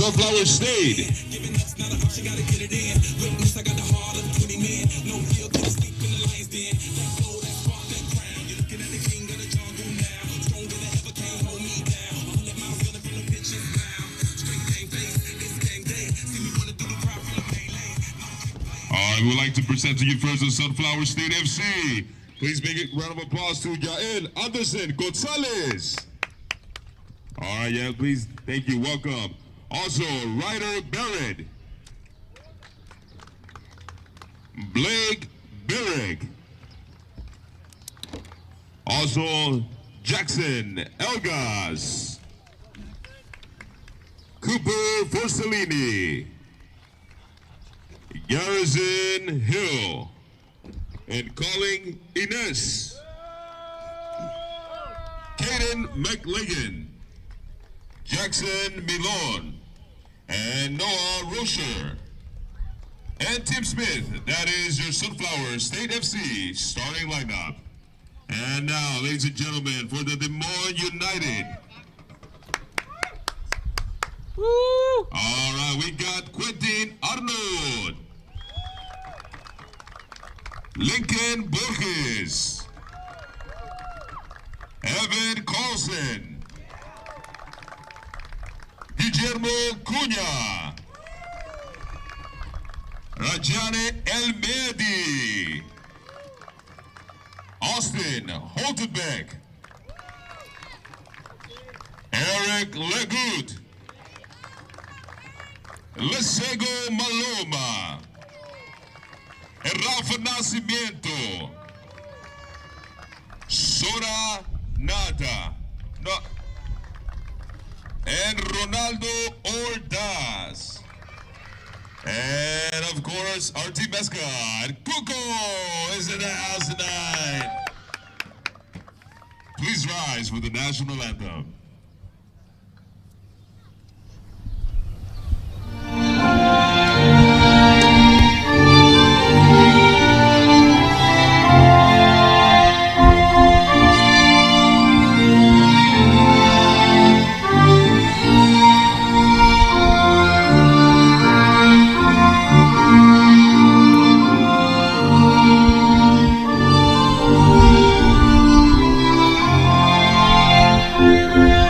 Sunflower State. We would like to present to you first the Sunflower State FC. Please make a round of applause to Yael Anderson Gonzalez. All right, yeah, please, thank you, welcome. Also, Ryder Barrett, Blake Birrick, also Jackson Elgas, Cooper Forcellini, Garrison Hill, and calling Ines, Caden McLagan, Jackson Milon, and Noah Rocher, and Tim Smith. That is your Sunflower State FC starting lineup. And now, ladies and gentlemen, for the Des Moines United. Woo! All right, we got Quentin Arnold, Lincoln Borges, Evan Carlson, Guillermo Cunha, Rajane El-Mehdi, Austin Holtenbeck, Eric Legut, Lesego Maloma, Rafa Nascimento, Sora Nata, and Ronaldo Ordaz. And of course, our team mascot, Cuco, is in the house tonight. Please rise for the national anthem. Thank you.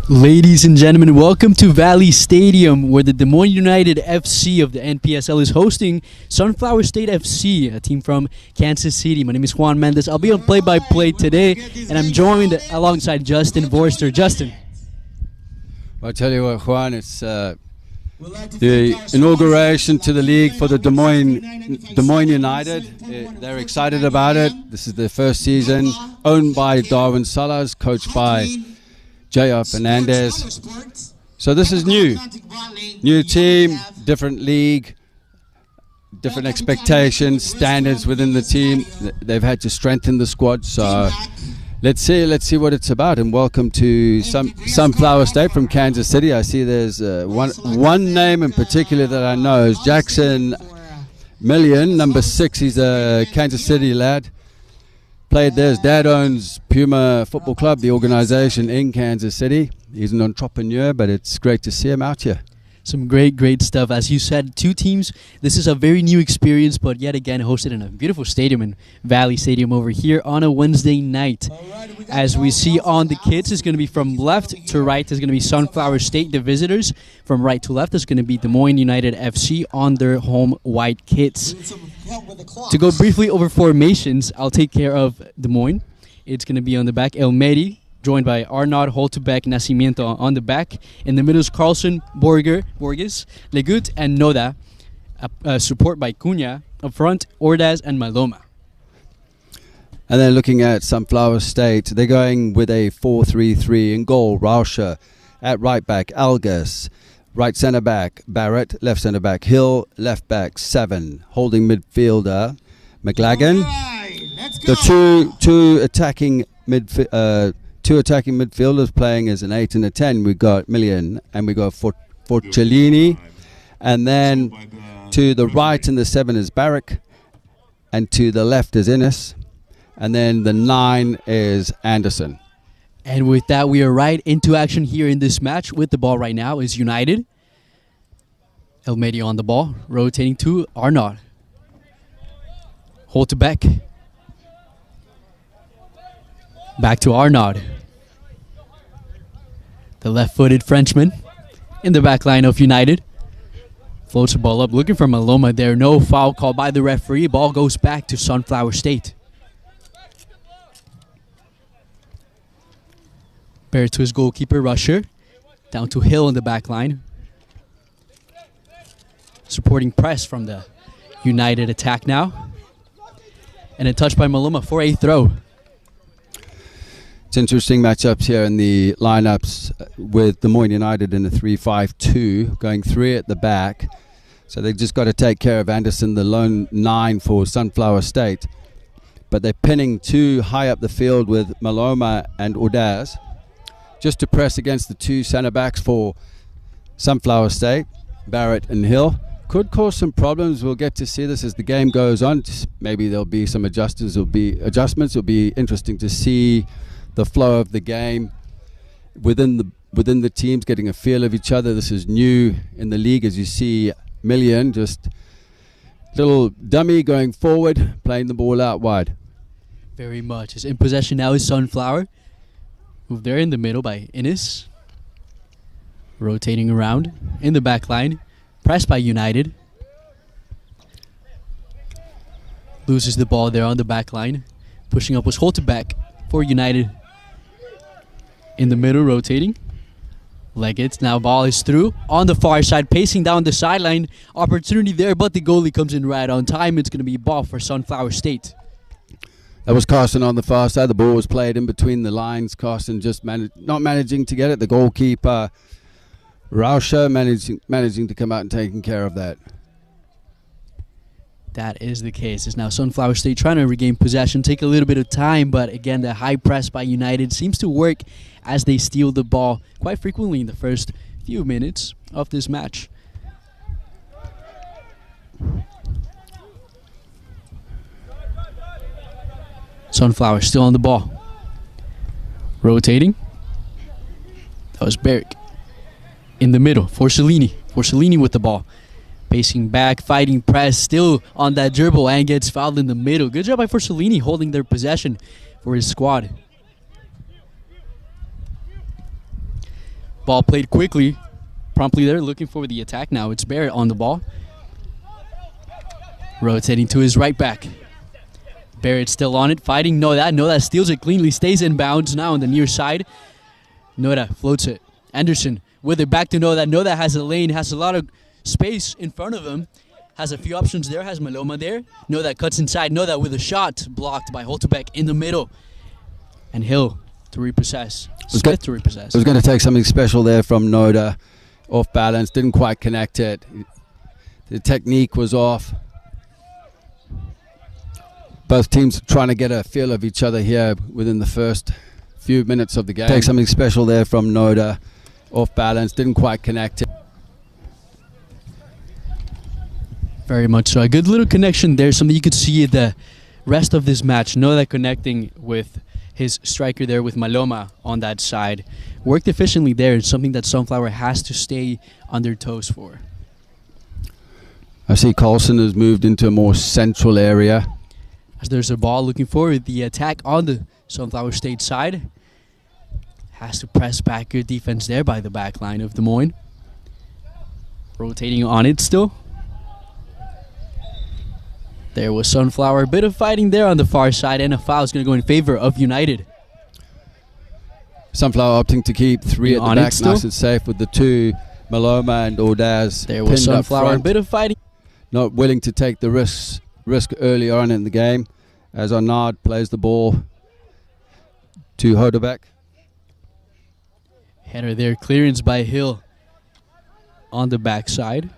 Ladies and gentlemen, welcome to Valley Stadium, where the Des Moines United FC of the NPSL is hosting Sunflower State FC, a team from Kansas City. My name is Juan Mendez. I'll be on play-by-play today, and I'm joined alongside Justin Vorster. Justin. Well, I tell you what, Juan, it's the inauguration to the league for the Des Moines United. They're excited about it. This is their first season, owned by Darwin Salas, coached by J.R. Fernandez. So this is new. New team, different league, different expectations, standards within the team. They've had to strengthen the squad. So let's see what it's about. And welcome to Sunflower State from Kansas City. I see there's one name in particular that I know is Jackson Million, number 6. He's a Kansas City lad. Played there. His dad owns Puma Football Club, the organization in Kansas City. He's an entrepreneur, but it's great to see him out here. Some great stuff. As you said, 2 teams. This is a very new experience, but yet again hosted in a beautiful stadium in Valley Stadium over here on a Wednesday night. As we see on the kits, it's going to be from left to right. There's going to be Sunflower State, the visitors. From right to left, there's going to be Des Moines United FC on their home white kits. To go briefly over formations, I'll take care of Des Moines. It's going to be on the back, El Medi, joined by Arnaud, Holtebeck, Nascimento on the back. In the middle is Carlson, Borges, Legut, and Noda. Support by Cunha. Up front, Ordaz and Maloma. And then looking at Sunflower State, they're going with a 4-3-3 in goal. Rauscher at right back, Algas. Right centre back, Barrett. Left centre back, Hill. Left back, 7. Holding midfielder, McLagan. The two attacking midfielders playing as an 8 and a 10. We got Million and we got Forcellini. And then to the right in the 7 is Barrick. And to the left is Innes. And then the 9 is Anderson. And with that, we are right into action here in this match. With the ball right now is United. El Medi on the ball, rotating to Arnaud. Holtebeck. Back to Arnaud. The left-footed Frenchman in the back line of United. Floats the ball up, looking for Maloma there. No foul called by the referee. Ball goes back to Sunflower State. Bear to his goalkeeper, Rusher. Down to Hill in the back line. Supporting press from the United attack now. And a touch by Maloma for a throw. It's interesting matchups here in the lineups with Des Moines United in a 3-5-2, going 3 at the back. So they've just got to take care of Anderson, the lone 9 for Sunflower State. But they're pinning 2 high up the field with Maloma and Ordaz, just to press against the 2 centre backs for Sunflower State, Barrett and Hill. Could cause some problems. We'll get to see this as the game goes on. Maybe there'll be some adjustments. It'll be interesting to see the flow of the game within the teams, getting a feel of each other. This is new in the league, as you see Million, just little dummy going forward, playing the ball out wide. Very much. In possession now is Sunflower. Moved there in the middle by Innes. Rotating around in the back line. Pressed by United. Loses the ball there on the back line. Pushing up was Holtebeck for United. In the middle, rotating. Leggett, now ball is through. On the far side, pacing down the sideline. Opportunity there, but the goalie comes in right on time. It's going to be a ball for Sunflower State. That was Carson on the far side. The ball was played in between the lines. Carson just not managing to get it. The goalkeeper, Rauscher, managing to come out and taking care of that. That is the case. It's now Sunflower State trying to regain possession. Take a little bit of time, but again, the high press by United seems to work as they steal the ball quite frequently in the first few minutes of this match. Sunflower still on the ball. Rotating. That was Berrick. In the middle, Forcellini with the ball. Pacing back, fighting press, still on that dribble and gets fouled in the middle. Good job by Forcellini holding their possession for his squad. Ball played quickly. Promptly there, looking for the attack now. It's Barrett on the ball. Rotating to his right back. Barrett still on it, fighting Noda. Noda steals it cleanly, stays in bounds now on the near side. Noda floats it. Anderson with it back to Noda. Noda has a lane, has a lot of space in front of him. Has a few options there, has Maloma there. Noda cuts inside. Noda with a shot blocked by Holterbeck in the middle. And Hill to repossess. Smith to repossess. It was going to take something special there from Noda. Off balance, didn't quite connect it. The technique was off. Both teams trying to get a feel of each other here within the first few minutes of the game. Take something special there from Noda. Off balance, didn't quite connect it. Very much so. A good little connection there. Something you could see the rest of this match. Noda connecting with his striker there with Maloma on that side. Worked efficiently there. It's something that Sunflower has to stay on their toes for. I see Carlson has moved into a more central area. As there's a ball looking for the attack on the Sunflower State side. Has to press back good defense there by the back line of Des Moines. Rotating on it still. There was Sunflower. A bit of fighting there on the far side, and a foul is going to go in favor of United. Sunflower opting to keep three at the back, nice and safe with the two, Maloma and Ordaz. There was Sunflower. A bit of fighting. Not willing to take the risk early on in the game, as Arnaud plays the ball to Hodebeck. Header there, clearance by Hill on the backside.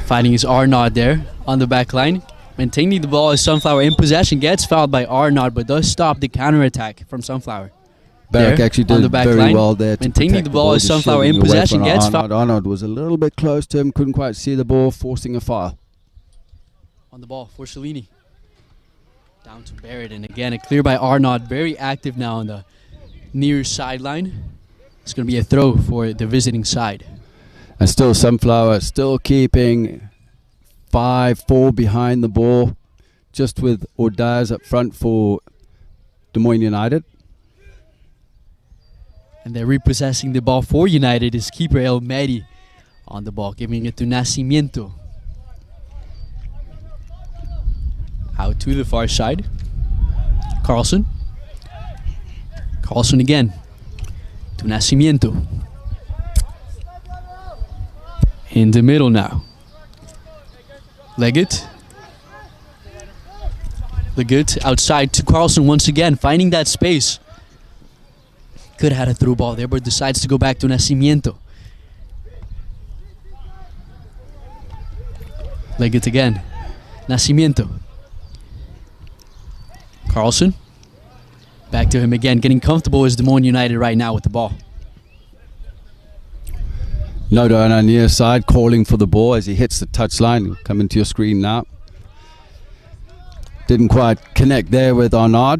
Fighting is Arnaud there on the back line. Maintaining the ball as Sunflower in possession. Gets fouled by Arnaud, but does stop the counterattack from Sunflower. Barrack actually did very well there. Maintaining the ball as Sunflower in possession. Gets fouled. Arnaud was a little bit close to him. Couldn't quite see the ball, forcing a foul. On the ball for Cellini. Down to Barrett. And again, a clear by Arnaud. Very active now on the near sideline. It's going to be a throw for the visiting side. And still Sunflower still keeping 5-4 behind the ball, just with Ordaz up front for Des Moines United. And they're repossessing the ball for United is keeper El Mehdi on the ball, giving it to Nacimiento. Out to the far side. Carlson. Carlson again to Nacimiento. In the middle now. Leggett. Leggett outside to Carlson once again, finding that space. Could have had a through ball there, but decides to go back to Nacimiento. Leggett again. Nacimiento. Carlson. Back to him again, getting comfortable as Des Moines United right now with the ball. Noda on our near side, calling for the ball as he hits the touchline. Coming to your screen now. Didn't quite connect there with Arnaud.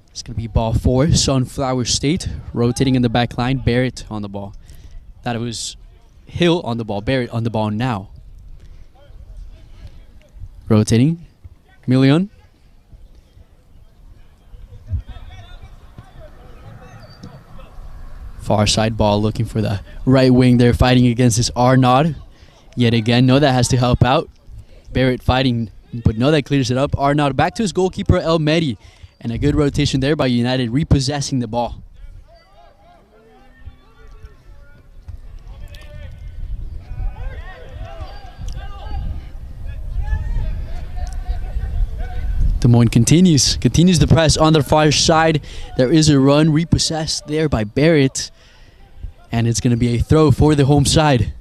It's going to be ball for Sunflower State. Rotating in the back line, Barrett on the ball. Thought it was Hill on the ball, Barrett on the ball now. Rotating, Million. Far side ball looking for the right wing there, fighting against this Arnaud. Yet again, Noda has to help out. Barrett fighting, but Noda clears it up. Arnaud back to his goalkeeper, El Mehdi. And a good rotation there by United, repossessing the ball. Des Moines continues the press on the far side. There is a run, repossessed there by Barrett. And it's going to be a throw for the home side.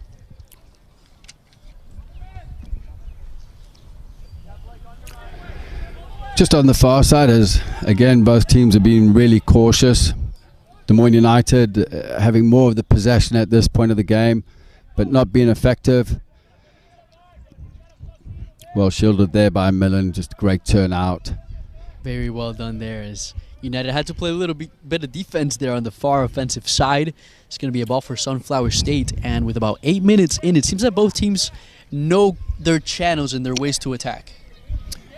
Just on the far side, as again both teams have been really cautious. Des Moines United having more of the possession at this point of the game, but not being effective. Well shielded there by Millen, just a great turnout. Very well done there, as United had to play a little bit of defense there on the far offensive side. It's going to be a ball for Sunflower State, and with about 8 minutes in, it seems that both teams know their channels and their ways to attack.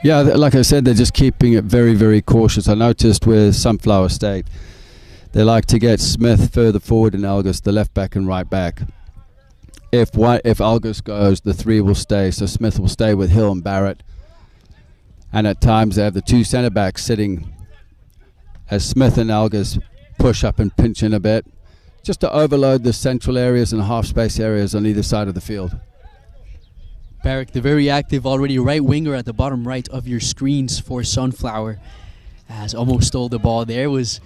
Yeah, like I said, they're just keeping it very, very cautious. I noticed with Sunflower State, they like to get Smith further forward and Algus, the left back and right back. If Algus goes, the three will stay, so Smith will stay with Hill and Barrett. And at times they have the two centre backs sitting as Smith and Algus push up and pinch in a bit, just to overload the central areas and half space areas on either side of the field. Barrick, the very active already right winger at the bottom right of your screens for Sunflower, has almost stole the ball. There was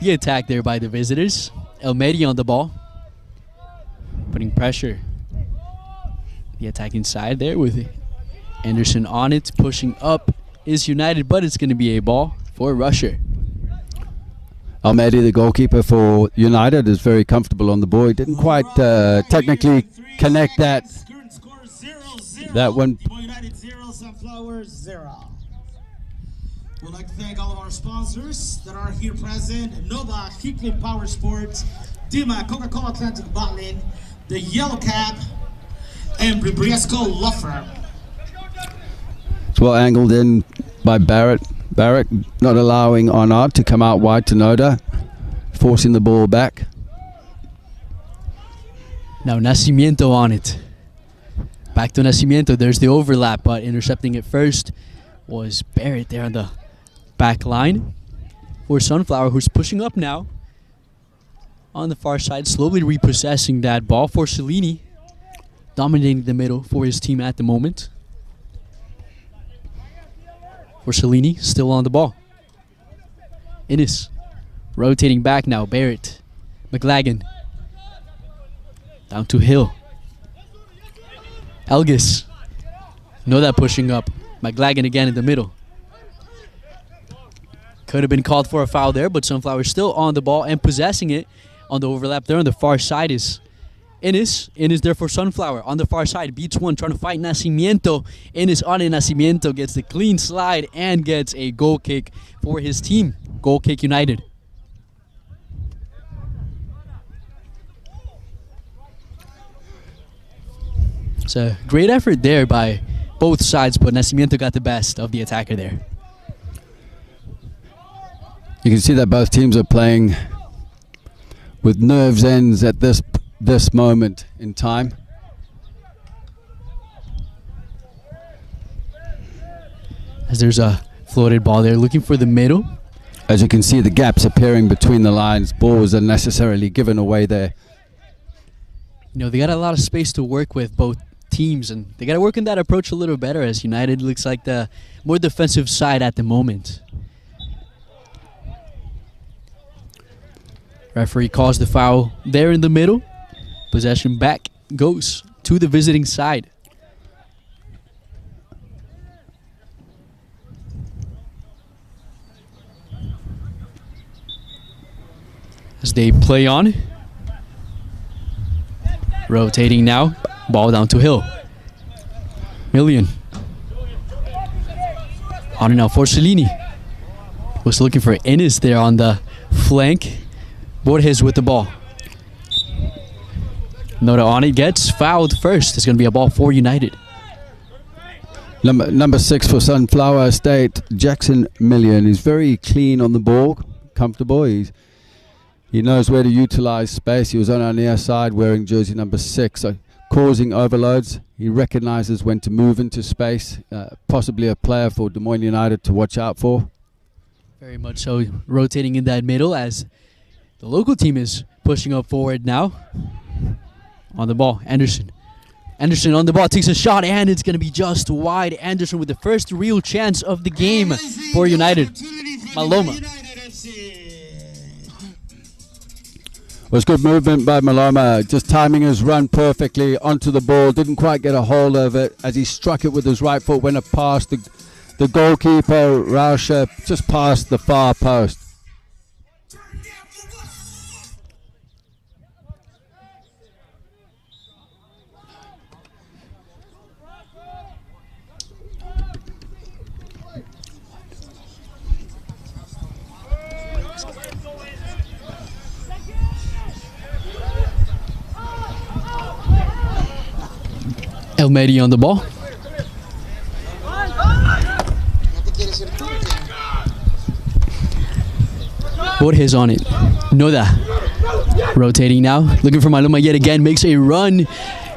the attack there by the visitors. El Medi on the ball, putting pressure. The attack inside there with Anderson on it, pushing up is United, but it's going to be a ball for Rusher. Almedi, the goalkeeper for United, is very comfortable on the ball. He didn't quite technically connect that one. United 0, Sunflower 0. We'd like to thank all of our sponsors that are here present: Nova, Hickley Power Sports, Dima, Coca-Cola Atlantic Bottling, the Yellow Cap, and Bribriesco Law Firm. It's well angled in by Barrett. Barrett not allowing Arnott to come out wide to Noda, forcing the ball back. Now Nacimiento on it. Back to Nacimiento. There's the overlap, but intercepting it first was Barrett there on the back line for Sunflower, who's pushing up now on the far side, slowly repossessing that ball for Cellini, dominating the middle for his team at the moment. For Cellini, still on the ball. Innes rotating back now. Barrett, McLagan, down to Hill. Elgis, know that pushing up. McLagan again in the middle. Could have been called for a foul there, but Sunflower still on the ball and possessing it on the overlap there on the far side is Innes. Innes there for Sunflower. On the far side, beats one, trying to fight Nacimiento. Innes on it. Nacimiento gets the clean slide and gets a goal kick for his team. Goal kick United. It's a great effort there by both sides, but Nacimiento got the best of the attacker there. You can see that both teams are playing with nerves ends at this moment in time. As there's a floated ball there, looking for the middle. As you can see, the gaps appearing between the lines. Ball was unnecessarily given away there. You know, they got a lot of space to work with, both teams, and they got to work on that approach a little better, as United looks like the more defensive side at the moment. Referee calls the foul there in the middle. Possession back goes to the visiting side. As they play on. Rotating now. Ball down to Hill. Million. On and out for Cellini. Was looking for Innes there on the flank. Borges with the ball. Noda on it, gets fouled first. It's going to be a ball for United. Number 6 for Sunflower State, Jackson Million. He's very clean on the ball, comfortable. He knows where to utilize space. He was on our near side wearing jersey number 6, so causing overloads. He recognizes when to move into space. Possibly a player for Des Moines United to watch out for. Very much so, rotating in that middle as the local team is pushing up forward now. On the ball, Anderson. Anderson on the ball, takes a shot, and it's going to be just wide. Anderson with the first real chance of the game for United. Maloma. It was good movement by Maloma, just timing his run perfectly onto the ball. Didn't quite get a hold of it as he struck it with his right foot, went past the goalkeeper, Rauscher, just past the far post. El Mehdi on the ball. Borges on it. Noda rotating now. Looking for Maluma yet again. Makes a run.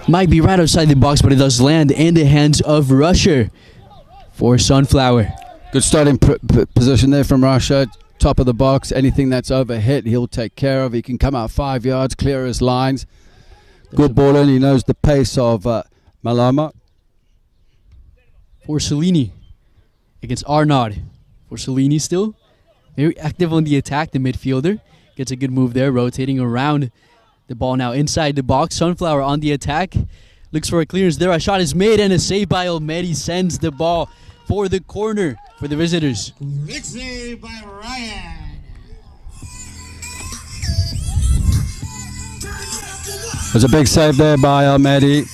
Might be right outside the box, but it does land in the hands of Rusher for Sunflower. Good starting position there from Russia. Top of the box. Anything that's over hit, he'll take care of. He can come out 5 yards, clear his lines. Good ball in. He knows the pace of Maluma. For Cellini against Arnaud. For Cellini still. Very active on the attack, the midfielder. Gets a good move there, rotating around the ball now inside the box. Sunflower on the attack. Looks for a clearance there. A shot is made and a save by El Mehdi sends the ball for the corner for the visitors. Big save by Ryan. There's a big save there by El Mehdi.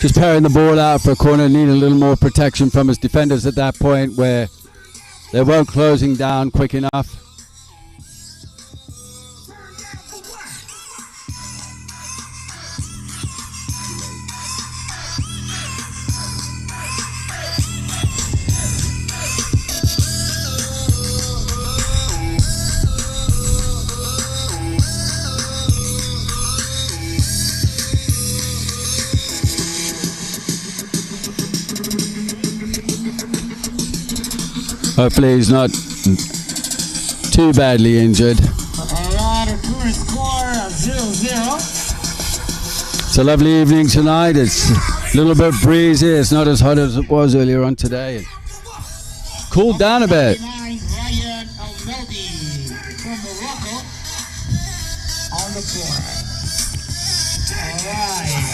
Just parrying the ball out for a corner. Needed a little more protection from his defenders at that point where they weren't closing down quick enough. Hopefully he's not too badly injured. Alright, our current score of 0-0. It's a lovely evening tonight. It's a little bit breezy. It's not as hot as it was earlier on today. Cooled down a bit. Ryan El-Mehdi from Morocco on the floor. Alright.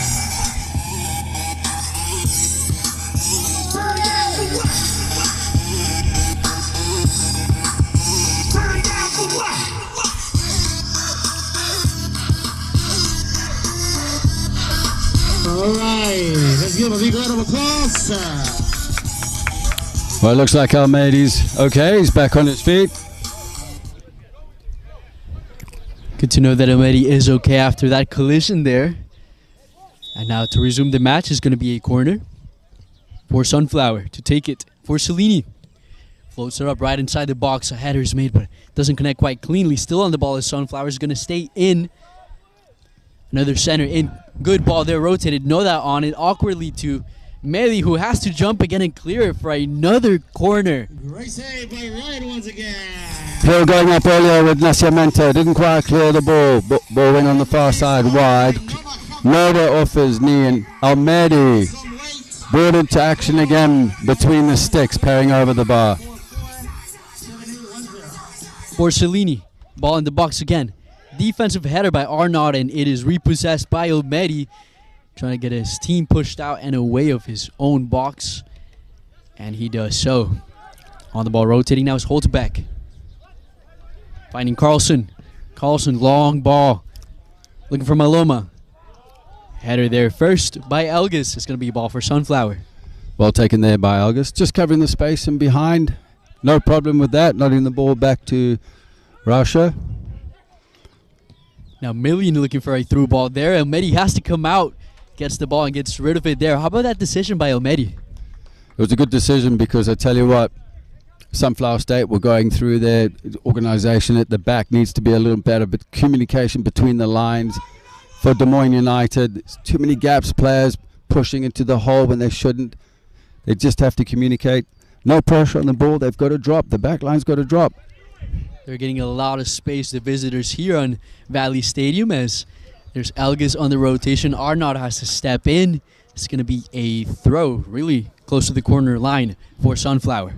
Alright, let's give him a big round of applause. Well, it looks like El Mehdi's okay. He's back on his feet. Good to know that El Mehdi is okay after that collision there. And now to resume the match is going to be a corner for Sunflower to take it for Cellini. Floats her up right inside the box. A header is made, but doesn't connect quite cleanly. Still on the ball as Sunflower is going to stay in. Another center in. Good ball there, rotated. Noda on it awkwardly to Mehdi, who has to jump again and clear it for another corner. Great save by Ryan once again. Play going up earlier with Nascimento. Didn't quite clear the ball. Ball went on the far side wide. Noda off his knee and El Mehdi brought into action again between the sticks, parrying over the bar. For Cellini. Ball in the box again. Defensive header by Arnaud, and it is repossessed by El Mehdi. Trying to get his team pushed out and away of his own box. And he does so. On the ball, rotating now is Holtbeck. Finding Carlson. Carlson, long ball. Looking for Maluma. Header there first by Elgis. It's going to be a ball for Sunflower. Well taken there by Elgis. Just covering the space and behind. No problem with that. Nodding the ball back to Russia. Now Million looking for a through ball there. El Mehdi has to come out. Gets the ball and gets rid of it there. How about that decision by El Mehdi? It was a good decision because I tell you what, Sunflower State were going through their organization at the back. Needs to be a little better, but communication between the lines for Des Moines United. There's too many gaps, players pushing into the hole when they shouldn't. They just have to communicate. No pressure on the ball. They've got to drop. The back line's got to drop. They're getting a lot of space, the visitors here on Valley Stadium, as there's Elgis on the rotation. Arnaud has to step in. It's going to be a throw really close to the corner line for Sunflower.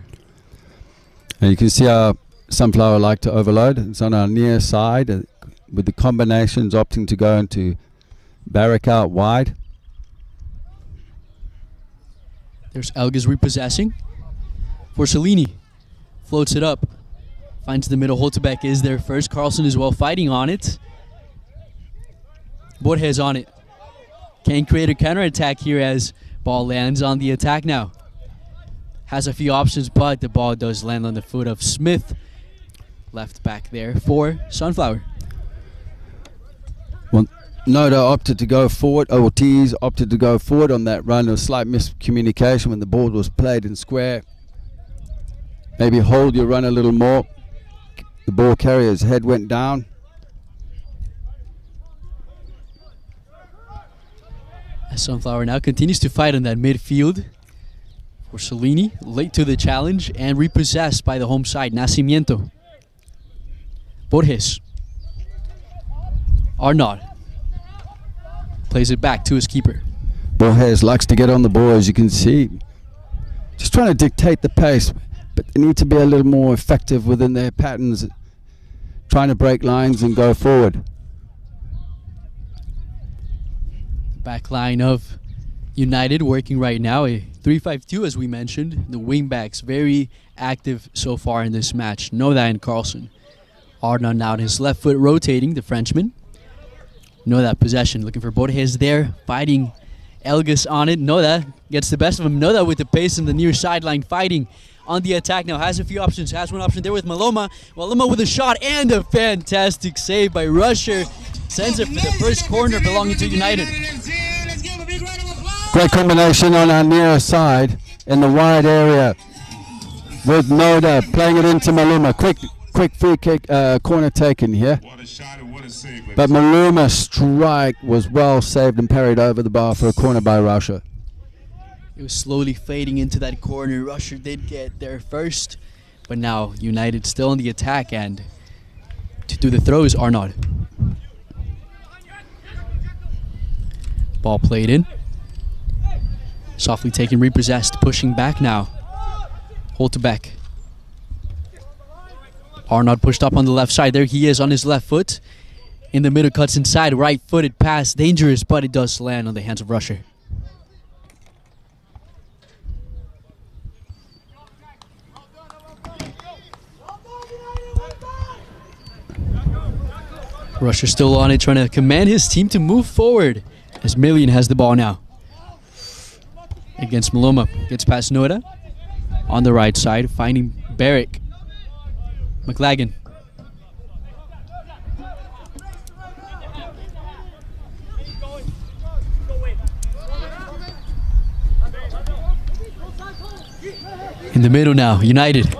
And you can see how Sunflower like to overload. It's on our near side with the combinations opting to go into barrack out wide. There's Elgis repossessing for Cellini. Floats it up. Finds the middle. Holtbeck is there first. Carlson as well fighting on it. Borges on it. Can create a counterattack here as ball lands on the attack now. Has a few options, but the ball does land on the foot of Smith. left back there for Sunflower. Well, Noda opted to go forward. Ortiz opted to go forward on that run. There was slight miscommunication when the ball was played in square. Maybe hold your run a little more. The ball carrier's head went down. As Sunflower now continues to fight on that midfield for Cellini, late to the challenge and repossessed by the home side, Nacimiento. Borges. Arnaud plays it back to his keeper. Borges likes to get on the ball, as you can see. Just trying to dictate the pace, but they need to be a little more effective within their patterns, trying to break lines and go forward. Back line of United working right now, a 3-5-2 as we mentioned. The wingbacks very active so far in this match. Noda and Carlson. Arnaud now on his left foot rotating, the Frenchman. Noda possession, looking for Borges there, fighting Elgas on it. Noda gets the best of him. Noda with the pace in the near sideline, fighting on the attack now. Has a few options, has one option there with Maloma. Maloma with a shot and a fantastic save by Rusher. Sends it for the first corner belonging to United. Great combination on our near side in the wide area with Noda playing it into Maluma. Quick free kick, corner taken here. What a shot and what a save. But Maluma's strike was well saved and parried over the bar for a corner by Russia. It was slowly fading into that corner. Rusher did get there first, but now United still on the attack, and to do the throws, Arnaud. Ball played in. Softly taken, repossessed, pushing back now. Hold to back. Arnaud pushed up on the left side. There he is on his left foot. In the middle, cuts inside, right-footed pass. Dangerous, but it does land on the hands of Rusher. Rusher still on it, trying to command his team to move forward as Million has the ball now. Against Maloma. Gets past Noda. On the right side, finding Barrick. McLagan. In the middle now, United.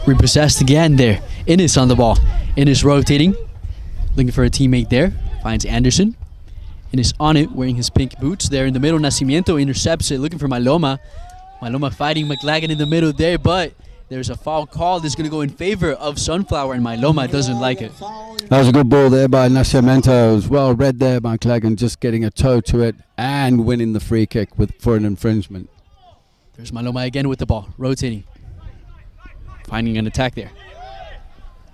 Repossessed again there. Innes on the ball. Innes rotating. Looking for a teammate there. Finds Anderson. Innes on it, wearing his pink boots. There in the middle, Nacimiento intercepts it. Looking for Maloma. Maloma fighting McLagan in the middle there, but there's a foul call that's going to go in favor of Sunflower, and Maloma doesn't like it. That was a good ball there by Nascimento. It was well read there by McLagan, just getting a toe to it and winning the free kick for an infringement. There's Maloma again with the ball, rotating. Finding an attack there.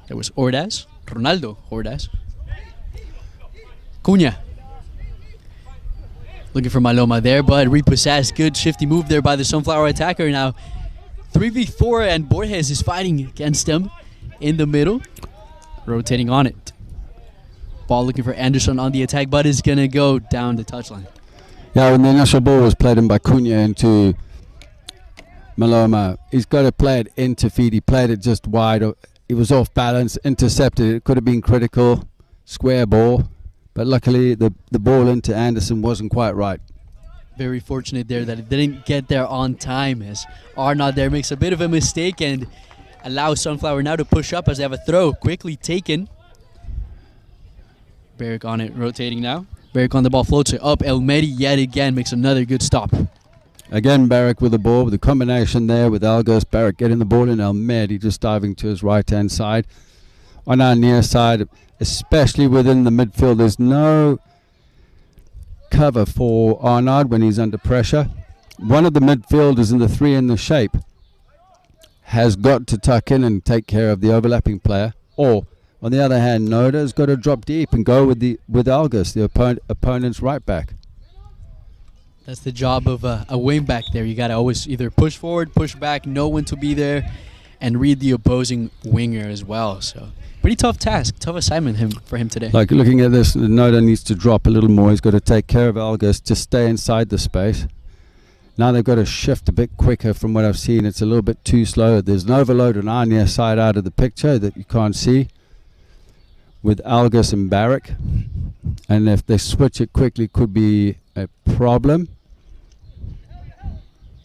There was Ordaz, Ronaldo Ordaz. Cunha. Looking for Maloma there, but repossessed. Good shifty move there by the Sunflower attacker now. 3v4, and Borges is fighting against him in the middle. Rotating on it. Ball looking for Anderson on the attack, but is going to go down the touchline. Yeah, when the initial ball was played in by Cunha into Maloma, he's got to play it into feet. He played it just wide. It was off balance, intercepted. It could have been critical. Square ball. But luckily, the ball into Anderson wasn't quite right. Very fortunate there that it didn't get there on time, as Arnaud there makes a bit of a mistake and allows Sunflower now to push up as they have a throw. Quickly taken. Barrick on it, rotating now. Barrick on the ball, floats it up. Elmedi yet again makes another good stop. Again, Barrick with the ball, with the combination there with Algos. Barrick getting the ball in, Elmedi just diving to his right-hand side. On our near side, especially within the midfield, there's no cover for Arnaud when he's under pressure. One of the midfielders in the three in the shape has got to tuck in and take care of the overlapping player, or on the other hand, Noda's got to drop deep and go with Algos, the opponent's right back. That's the job of a wing back there. You got to always either push forward, push back, know when to be there, and read the opposing winger as well. So pretty tough task, tough assignment for him today. Like looking at this, Noda needs to drop a little more. He's got to take care of Algos to stay inside the space. Now they've got to shift a bit quicker from what I've seen. It's a little bit too slow. There's an overload on our near side out of the picture that you can't see with Algus and Barrick. And if they switch it quickly, could be a problem.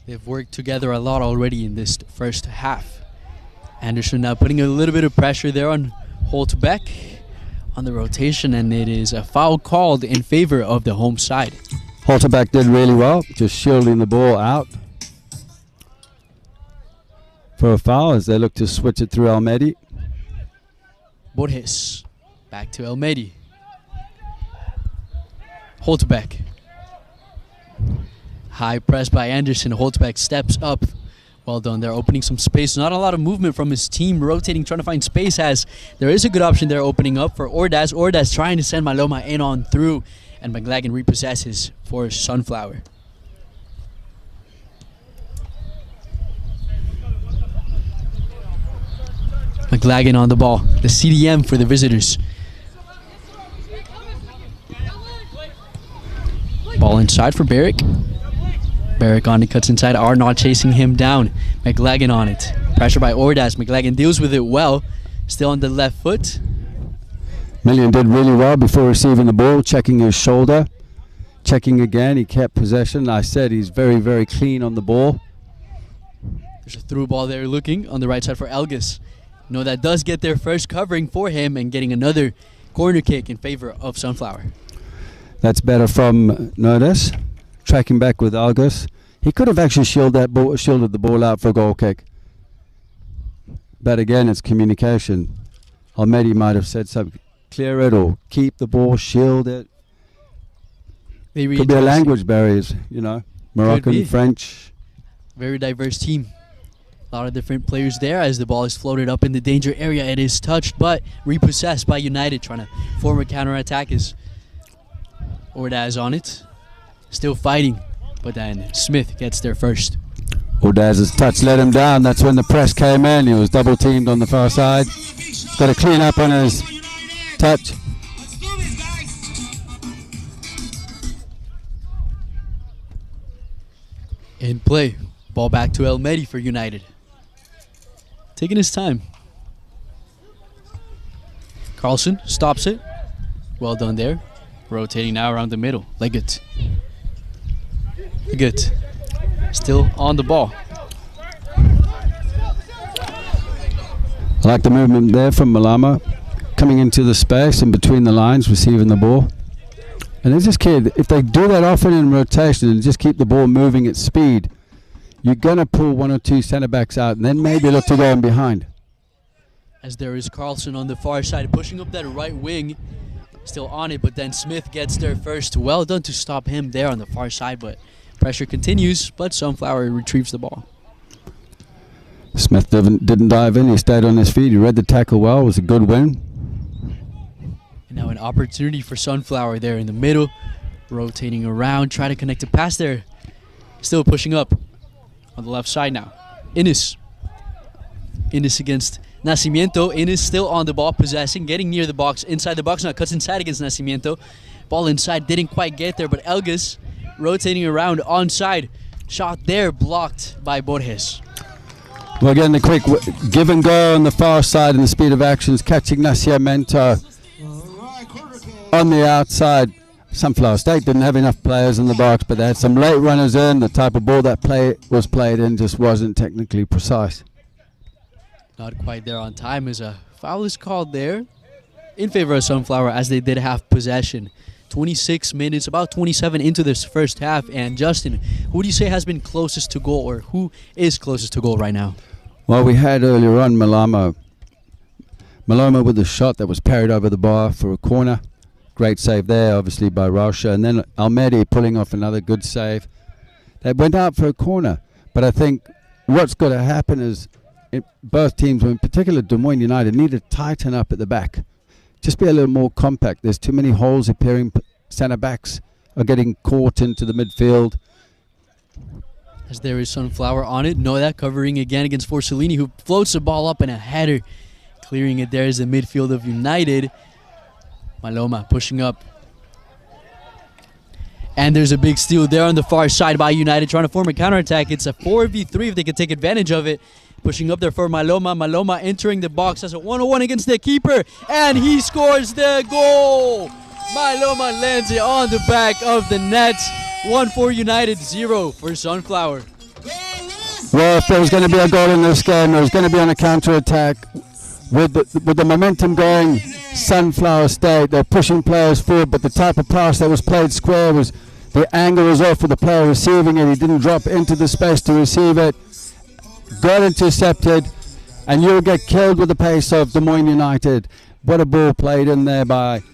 They've worked together a lot already in this first half. Anderson now putting a little bit of pressure there on Holtbeck on the rotation, and it is a foul called in favor of the home side. Holtbeck did really well, just shielding the ball out for a foul as they look to switch it through Almedi. Borges back to Almedi. Holtbeck. High press by Anderson. Holtbeck steps up. Well done. They're opening some space. Not a lot of movement from his team, rotating, trying to find space, as there is a good option there opening up for Ordaz. Ordaz trying to send Maloma in on through, and McLagan repossesses for Sunflower. McLagan on the ball. The CDM for the visitors. Ball inside for Barrick. Barrick on it, cuts inside. Arnaud chasing him down. McLagan on it. Pressure by Ordaz. McLagan deals with it well. Still on the left foot. Million did really well before receiving the ball, checking his shoulder. Checking again, he kept possession. I said he's very, very clean on the ball. There's a through ball there looking on the right side for Elgis. No, that does get their first covering for him, and getting another corner kick in favor of Sunflower. That's better from Notice. Tracking back with Algus. He could have actually shielded the ball out for a goal kick. But again, it's communication. Almedi might have said something. Clear it or keep the ball, shield it. Could be a language barriers, you know. Moroccan, French. Very diverse team. A lot of different players there as the ball is floated up in the danger area. It is touched but repossessed by United, trying to form a counter-attack as Ordaz on it. Still fighting, but then Smith gets there first. Ordaz's touch let him down. That's when the press came in. He was double teamed on the far side. Got to clean up on his touch. In play. Ball back to Almedi for United. Taking his time. Carlson stops it. Well done there. Rotating now around the middle. Leggett. Leggett. Still on the ball. I like the movement there from Malama. Coming into the space in between the lines, receiving the ball. And it's just kid, if they do that often in rotation and just keep the ball moving at speed, you're going to pull one or two centre backs out and then maybe look to go in behind. As there is Carlson on the far side, pushing up that right wing. Still on it, but then Smith gets there first. Well done to stop him there on the far side, but pressure continues, but Sunflower retrieves the ball. Smith didn't dive in. He stayed on his feet. He read the tackle well. It was a good win. And now an opportunity for Sunflower there in the middle. Rotating around, try to connect a pass there. Still pushing up on the left side now. Innes. Innes against Nacimiento. Innes still on the ball, possessing, getting near the box, inside the box now, cuts inside against Nacimiento. Ball inside, didn't quite get there, but Elgis rotating around onside. Shot there, blocked by Borges. Well, again, the quick give and go on the far side and the speed of actions, catching Nacimiento on the outside. Sunflower State didn't have enough players in the box, but they had some late runners in. The type of ball that was played in just wasn't technically precise. Not quite there on time as a foul is called there in favor of Sunflower, as they did have possession. 26 minutes, about 27 into this first half. And Justin, who do you say has been closest to goal, or who is closest to goal right now? Well, we had earlier on Maloma with a shot that was parried over the bar for a corner. Great save there, obviously, by Rauscher. And then Almedi pulling off another good save. They went out for a corner. But I think what's got to happen is both teams, in particular Des Moines United, need to tighten up at the back. Just be a little more compact. There's too many holes appearing. Centre backs are getting caught into the midfield. As there is Sunflower on it. No, that covering again against Forcellini, who floats the ball up in a header. Clearing it there is the midfield of United. Maloma pushing up. And there's a big steal there on the far side by United trying to form a counterattack. It's a 4v3 if they can take advantage of it. Pushing up there for Maloma. Maloma entering the box as a 1-on-1 against the keeper. And he scores the goal. Maloma lands it on the back of the net. 1 for United, 0 for Sunflower. Well, if there was going to be a goal in this game, it was going to be on a counter-attack. With the momentum going, Sunflower State, they're pushing players forward, but the type of pass that was played square was, the angle was off for the player receiving it. He didn't drop into the space to receive it. Got intercepted, and you'll get killed with the pace of Des Moines United. What a ball played in there by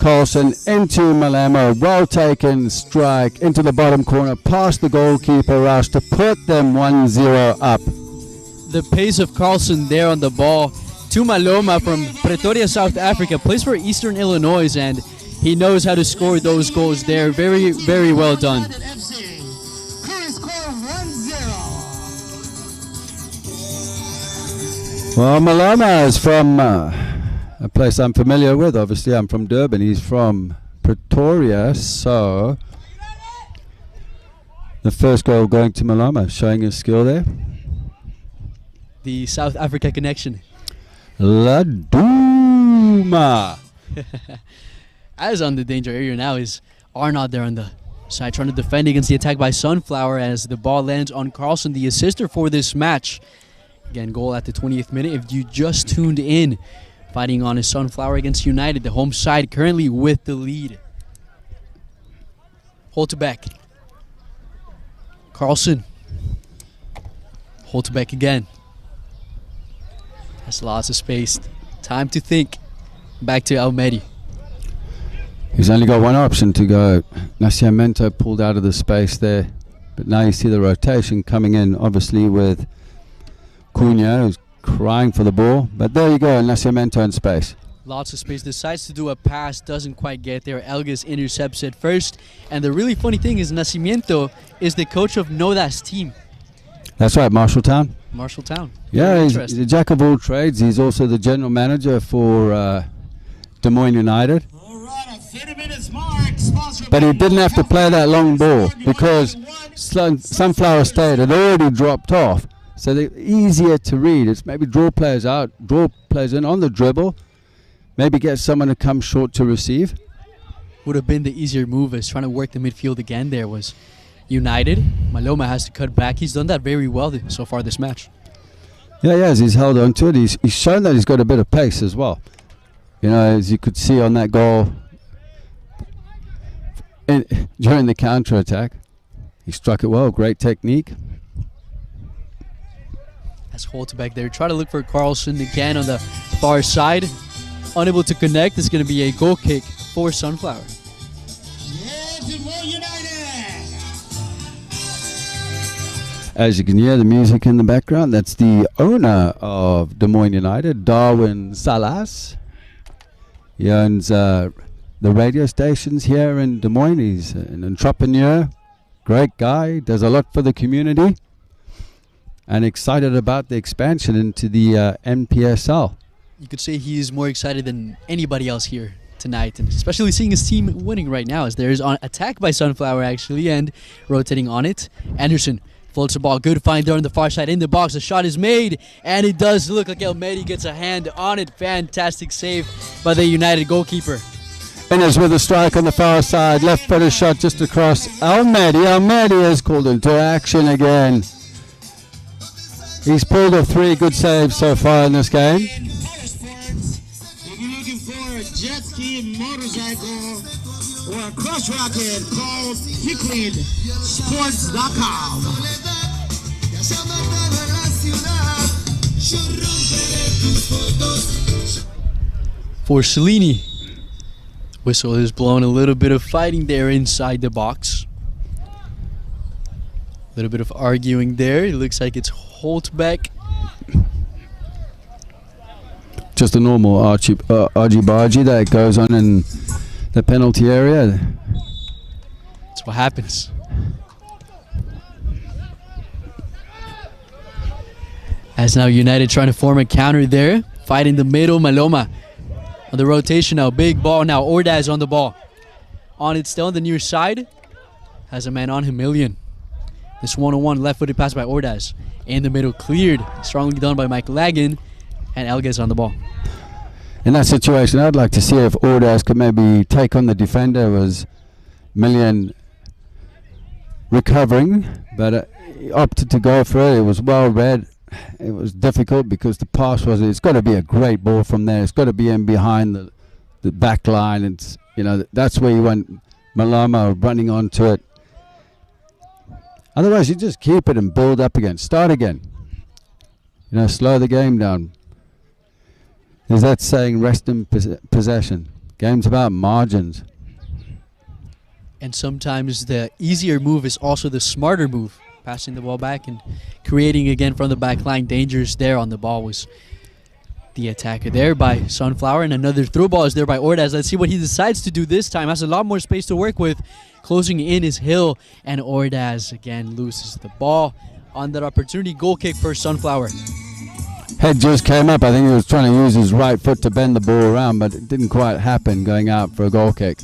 Carlson into Malemo. Well taken strike into the bottom corner, past the goalkeeper Rush to put them 1-0 up. The pace of Carlson there on the ball to Maloma from Pretoria, South Africa, plays for Eastern Illinois, and he knows how to score those goals there. Very, very well done. Well, Maloma is from a place I'm familiar with. Obviously, I'm from Durban. He's from Pretoria, so the first goal going to Maloma, showing his skill there. The South Africa connection. Laduma. As on the danger area now is Arnaud there on the side trying to defend against the attack by Sunflower as the ball lands on Carlson, the assister for this match. Again, goal at the 20th minute. If you just tuned in, fighting on is Sunflower against United, the home side currently with the lead. Holtebeck. Carlson. Holtebeck again. Has lots of space. Time to think. Back to Almedi. He's only got one option to go. Nascimento pulled out of the space there. But now you see the rotation coming in, obviously, with Cunha, who's crying for the ball. But there you go, Nascimento in space. Lots of space. Decides to do a pass. Doesn't quite get there. Elgas intercepts it first. And the really funny thing is Nascimento is the coach of Noda's team. That's right, Marshalltown. Marshalltown. Yeah, he's a jack of all trades. He's also the general manager for Des Moines United. But he didn't have to play that long ball because Sunflower State had already dropped off. So they're easier to read. It's maybe draw players out, draw players in on the dribble, maybe get someone to come short to receive. Would have been the easier move as trying to work the midfield again there was United. Maloma has to cut back. He's done that very well so far this match. Yeah, he has. He's held on to it. He's shown that he's got a bit of pace as well. You know, as you could see on that goal during the counter-attack. He struck it well. Great technique. As Holtebeck there. Try to look for Carlson again on the far side. Unable to connect. It's going to be a goal kick for Sunflower. As you can hear the music in the background, that's the owner of Des Moines United, Darwin Salas. He owns the radio stations here in Des Moines. He's an entrepreneur, great guy, does a lot for the community, and excited about the expansion into the NPSL. You could say he's more excited than anybody else here tonight, and especially seeing his team winning right now as there is on attack by Sunflower actually and rotating on it. Anderson floats the ball. Good find there on the far side in the box. The shot is made, and it does look like Almedi gets a hand on it. Fantastic save by the United goalkeeper. Finish with a strike on the far side. Left-footed shot just across Almedi. Almedi is called into action again. He's pulled off 3 good saves so far in this game. If you're looking for a jet ski, motorcycle, or a cross rocket, call PickleSports.com. For Cellini, whistle is blown. A little bit of fighting there inside the box. A little bit of arguing there. It looks like it's Holtbeck. Just a normal argy-bargy that goes on in the penalty area. That's what happens. As now United trying to form a counter there. Fight in the middle. Maloma on the rotation now. Big ball now. Ordaz on the ball. On it still on the near side. has a man on him, Million. This one-on-one left-footed pass by Ordaz. In the middle, cleared. Strongly done by Mike Lagan. And Elges on the ball. In that situation, I'd like to see if Ordaz could maybe take on the defender. Was Million recovering, but he opted to go for it. It was well read. It was difficult because the pass was. It's got to be a great ball from there. It's got to be in behind the back line. It's, that's where you want Maloma running onto it. Otherwise, you just keep it and build up again. Start again. Slow the game down. Is that saying rest in possession? Game's about margins. And sometimes the easier move is also the smarter move. Passing the ball back and creating again from the back line. Dangers there on the ball was the attacker there by Sunflower. And another through ball is there by Ordaz. Let's see what he decides to do this time. Has a lot more space to work with. Closing in is Hill. And Ordaz again loses the ball on that opportunity. Goal kick for Sunflower. Head just came up. I think he was trying to use his right foot to bend the ball around, but it didn't quite happen going out for a goal kick.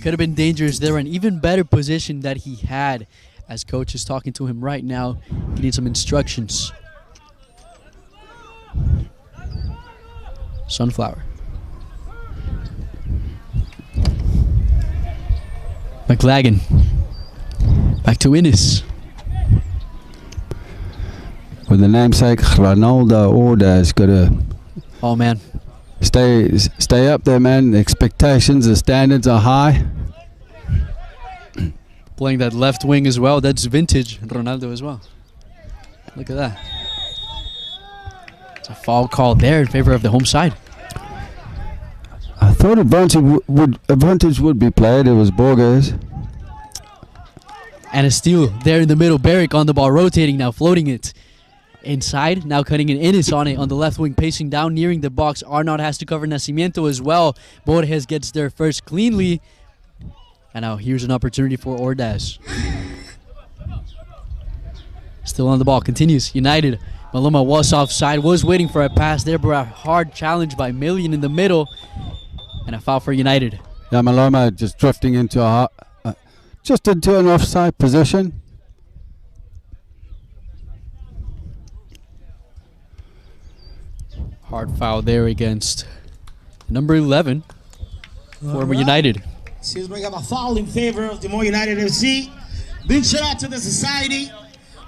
Could have been dangerous there. An even better position that he had, as coach is talking to him right now, getting some instructions. Sunflower. McLagan. Back to Innis. With the namesake Ronaldo Ordaz, got to Oh man, stay up there, man. The expectations, the standards are high. playing that left wing as well. That's vintage Ronaldo as well. Look at that. It's a foul call there in favor of the home side. I thought advantage would be played. It was Borges. And a steal there in the middle. Barrick on the ball, rotating now, floating it inside. Now cutting an Innis on it on the left wing, pacing down, nearing the box. Arnaud has to cover Nacimiento as well. Borges gets there first cleanly. And now here's an opportunity for Ordaz. Still on the ball, continues. United. Maluma was offside, was waiting for a pass there, but a hard challenge by Million in the middle. And a foul for United. Yeah, Maloma just drifting into an offside position. Hard foul there against number 11, former United. Excuse me, we have a foul in favor of Des Moines United FC. Big shout out to the society,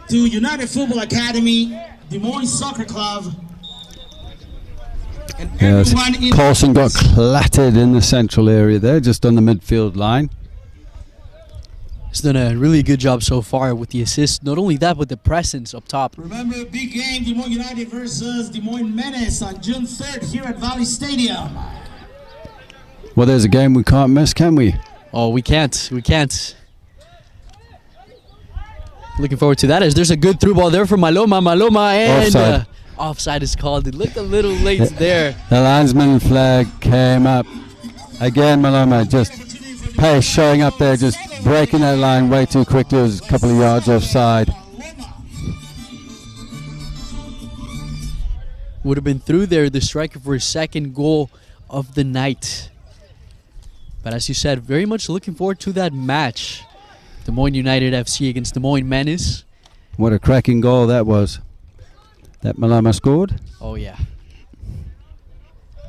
to United Football Academy, Des Moines Soccer Club, and Yes, everyone in Carlson got clattered in the central area there, just on the midfield line. He's done a really good job so far with the assist. Not only that, but the presence up top. Remember, big game, Des Moines United versus Des Moines Menace on June 3rd here at Valley Stadium. Well, there's a game we can't miss, can we? Oh, we can't. We can't. Looking forward to that as there's a good through ball there for Maloma. Maloma and Offside. Offside is called. It looked a little late there. The linesman flag came up. Again, Maloma just pace showing up there, just breaking that line way too quickly. It was a couple of yards offside. Would have been through there, the striker for his second goal of the night. But as you said, very much looking forward to that match. Des Moines United FC against Des Moines Menace. What a cracking goal that was. That Maloma scored. Oh, yeah.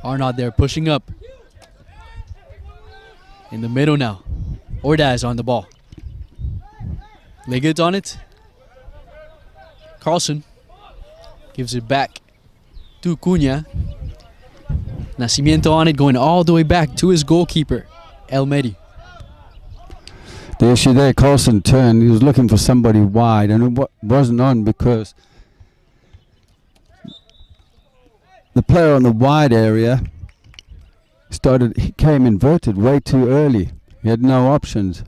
Arnaud there pushing up. In the middle now. Ordaz on the ball. Liggett on it. Carlson gives it back to Cunha. Nacimiento on it, going all the way back to his goalkeeper, El Medi. The issue there, Carlson turned. He was looking for somebody wide, and it wasn't on because the player on the wide area he came inverted way too early. He had no options,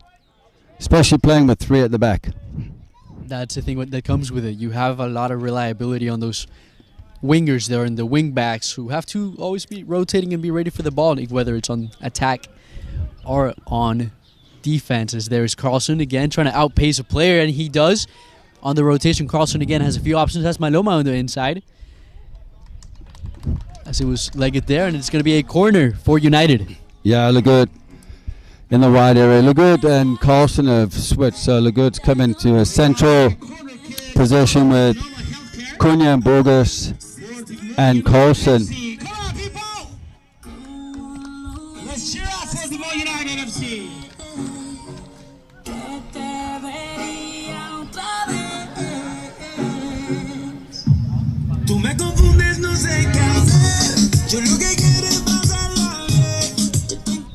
especially playing with three at the back. That's the thing that comes with it. You have a lot of reliability on those wingers there and the wing backs who have to always be rotating and be ready for the ball, whether it's on attack or on defense. As there's Carlson again trying to outpace a player, and he does. On the rotation, Carlson again has a few options. That's Maloma on the inside. As it was legged there, and it's going to be a corner for United. Yeah, look good. in the wide area. Lagood and Carlson have switched, so Lagood's come into a central position with Cunha and Burgos and Carlson. Come on, people! Let's cheer out for the Moines United FC. Tú me confundes, no sé qué hacer. Yo lo que quiero es pasarla bien.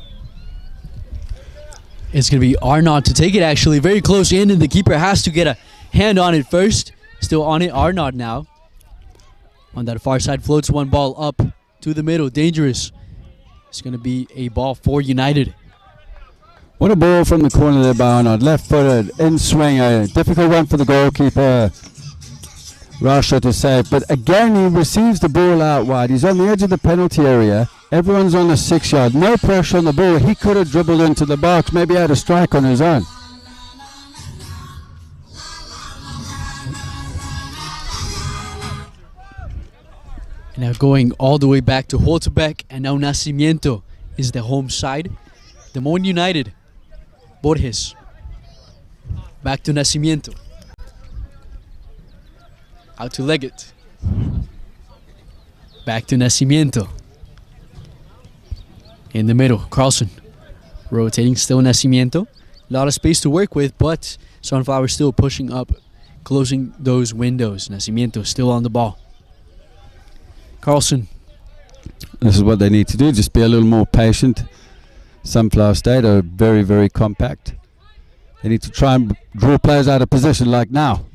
It's going to be Arnaud to take it, actually. Very close in, and the keeper has to get a hand on it first. Still on it, Arnaud now. On that far side, floats one ball up to the middle. Dangerous. It's going to be a ball for United. What a ball from the corner there by Arnaud. Left-footed, in-swing. A difficult one for the goalkeeper, Rasha, to save. But again, he receives the ball out wide. He's on the edge of the penalty area. Everyone's on the 6-yard. No pressure on the ball. He could have dribbled into the box. Maybe had a strike on his own. Now going all the way back to Holtbeck, and now Nacimiento is the home side. Des Moines United, Borges. Back to Nacimiento. Out to Leggett. Back to Nacimiento. In the middle, Carlson. Rotating, still Nacimiento. A lot of space to work with, but Sunflower still pushing up, closing those windows. Nacimiento still on the ball. Carlson. This is what they need to do, just be a little more patient. Sunflower State are very, very compact. They need to try and draw players out of position like now.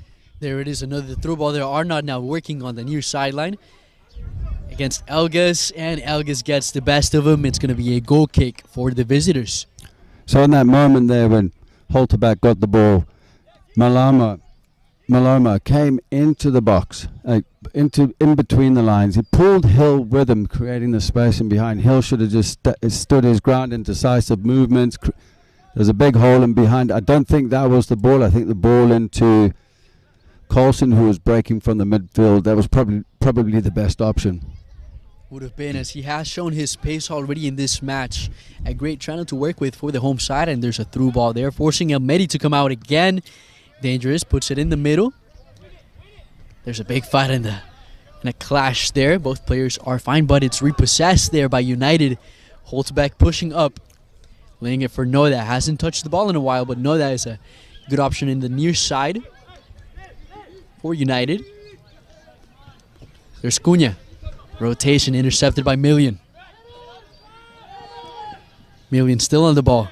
There it is, another throw ball there. Arnaud now working on the near sideline against Elgas, and Elgas gets the best of him. It's going to be a goal kick for the visitors. So in that moment there when Holterback got the ball, Maloma came into the box, in between the lines. He pulled Hill with him, creating the space in behind. Hill should have just stood his ground in decisive movements. There's a big hole in behind. I don't think that was the ball. I think the ball into Carlson, who was breaking from the midfield. That was probably the best option. Would have been, as he has shown his pace already in this match. A great channel to work with for the home side, and there's a through ball there, forcing Elmedi to come out again. Dangerous, puts it in the middle. There's a big fight and a clash there. Both players are fine, but it's repossessed there by United. Holtbeck pushing up, laying it for Noda. Hasn't touched the ball in a while, but Noda is a good option in the near side for United. There's Cunha. Rotation intercepted by Million. Million still on the ball.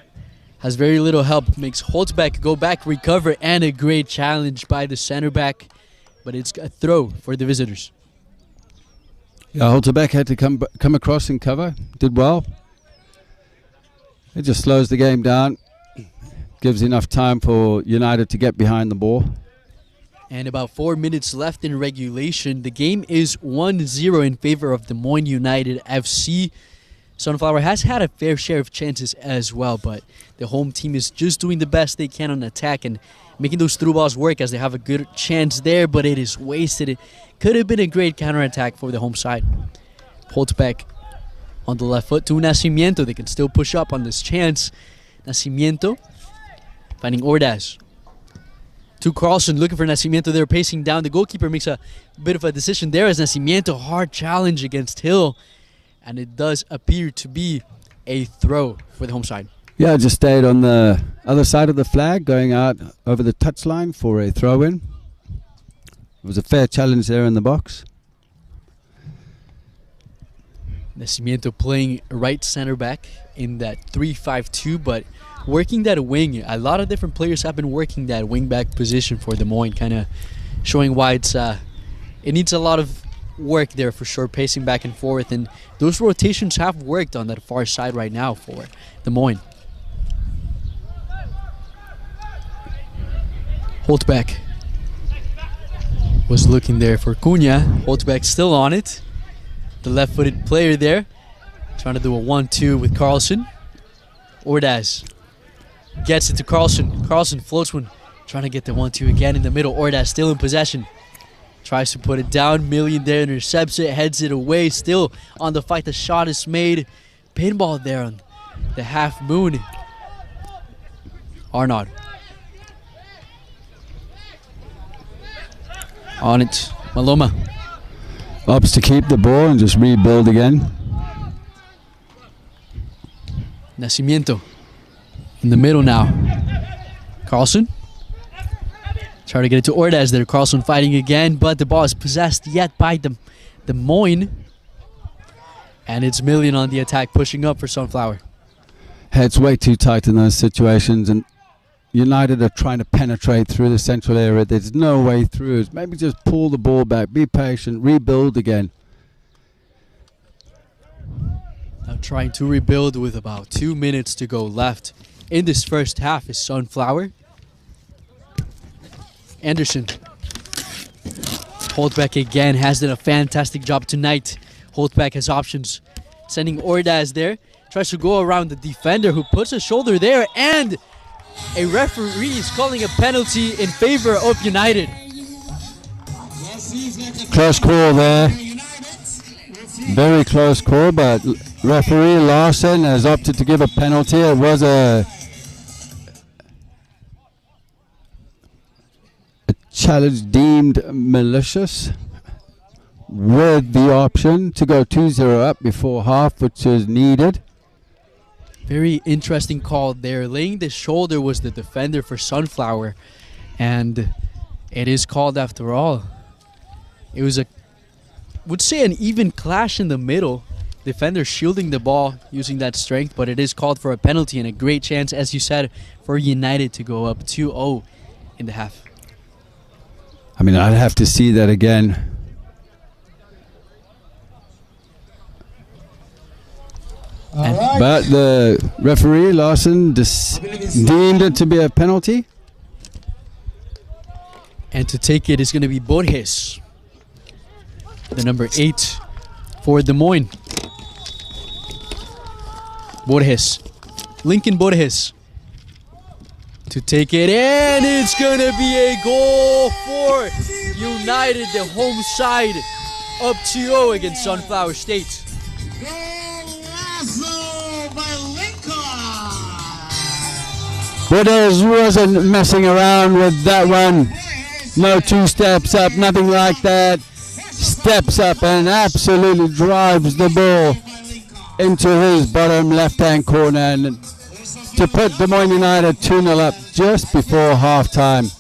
Has very little help. Makes Holtbeck go back, recover, and a great challenge by the center back. But it's a throw for the visitors. Yeah, Holterbeck had to come across and cover. Did well. It just slows the game down. Gives enough time for United to get behind the ball. And about 4 minutes left in regulation. The game is 1-0 in favor of Des Moines United FC. Sunflower has had a fair share of chances as well, but the home team is just doing the best they can on attack and making those through balls work, as they have a good chance there, but it is wasted. It could have been a great counterattack for the home side. Holtbeck on the left foot to Nacimiento. They can still push up on this chance. Nacimiento finding Ordaz. To Carlson, looking for Nacimiento there, pacing down. The goalkeeper makes a bit of a decision there as Nacimiento, hard challenge against Hill. And it does appear to be a throw for the home side. Yeah, just stayed on the other side of the flag, going out over the touchline for a throw-in. It was a fair challenge there in the box. Nacimiento playing right center back in that 3-5-2, but working that wing. A lot of different players have been working that wing back position for Des Moines, kind of showing why it needs a lot of work there for sure, pacing back and forth, and those rotations have worked on that far side right now for Des Moines. Holtbeck was looking there for Cunha. Holtbeck still on it. The left-footed player there, trying to do a 1-2 with Carlson. Ordaz gets it to Carlson. Carlson floats one, trying to get the 1-2 again in the middle. Ordaz still in possession. Tries to put it down. Million there intercepts it, heads it away. Still on the fight. The shot is made. Pinball there on the half moon. Arnaud. On it, Maloma. Opts to keep the ball and just rebuild again. Nacimiento in the middle now. Carlson. Trying to get it to Ordaz there. Carlson fighting again, but the ball is possessed yet by the Moines. And it's Million on the attack, pushing up for Sunflower. Hey, it's way too tight in those situations, and United are trying to penetrate through the central area. There's no way through. Maybe just pull the ball back, be patient, rebuild again. Now trying to rebuild with about 2 minutes to go left in this first half is Sunflower. Anderson. Holtbeck again has done a fantastic job tonight. Holtbeck has options. Sending Ordaz there. Tries to go around the defender who puts a shoulder there, and a referee is calling a penalty in favor of United. Close call there. Very close call, but referee Larson has opted to give a penalty. It was a challenge deemed malicious, with the option to go 2-0 up before half, which is needed. Very interesting call there. Laying the shoulder was the defender for Sunflower, and it is called after all. It was would say an even clash in the middle. Defender shielding the ball using that strength, but it is called for a penalty and a great chance, as you said, for United to go up 2-0 in the half. I mean, I'd have to see that again. But the referee, Larson, deemed it to be a penalty. And to take it is going to be Borges, the number 8 for Des Moines. Borges, Lincoln Borges, to take it, and it's going to be a goal for United, the home side, up 2-0 against Sunflower State. Borges wasn't messing around with that one. No 2 steps up, nothing like that. Steps up and absolutely drives the ball into his bottom left-hand corner, and to put Des Moines United 2-0 up just before halftime.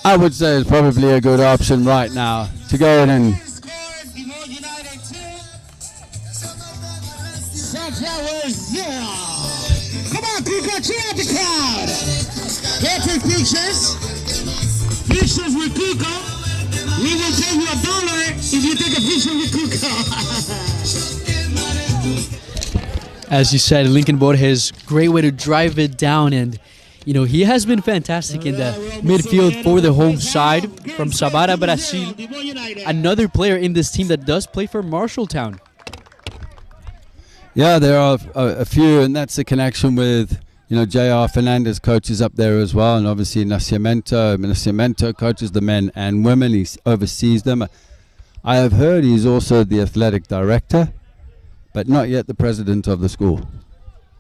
I would say it's probably a good option right now to go in and Come on, Kuka, cheer out the crowd. Get your pictures. Pictures with Kuka. We will pay you $1 if you take a picture with Kuka. As you said, Lincoln Borges, great way to drive it down, and you know, he has been fantastic in the midfield for the home side from Sabara, Brazil. Another player in this team that does play for Marshalltown. Yeah, there are a few, and that's the connection with, you know, J.R. Fernandez coaches up there as well, and obviously Nacimiento coaches the men and women. He oversees them. I have heard he's also the athletic director, but not yet the president of the school.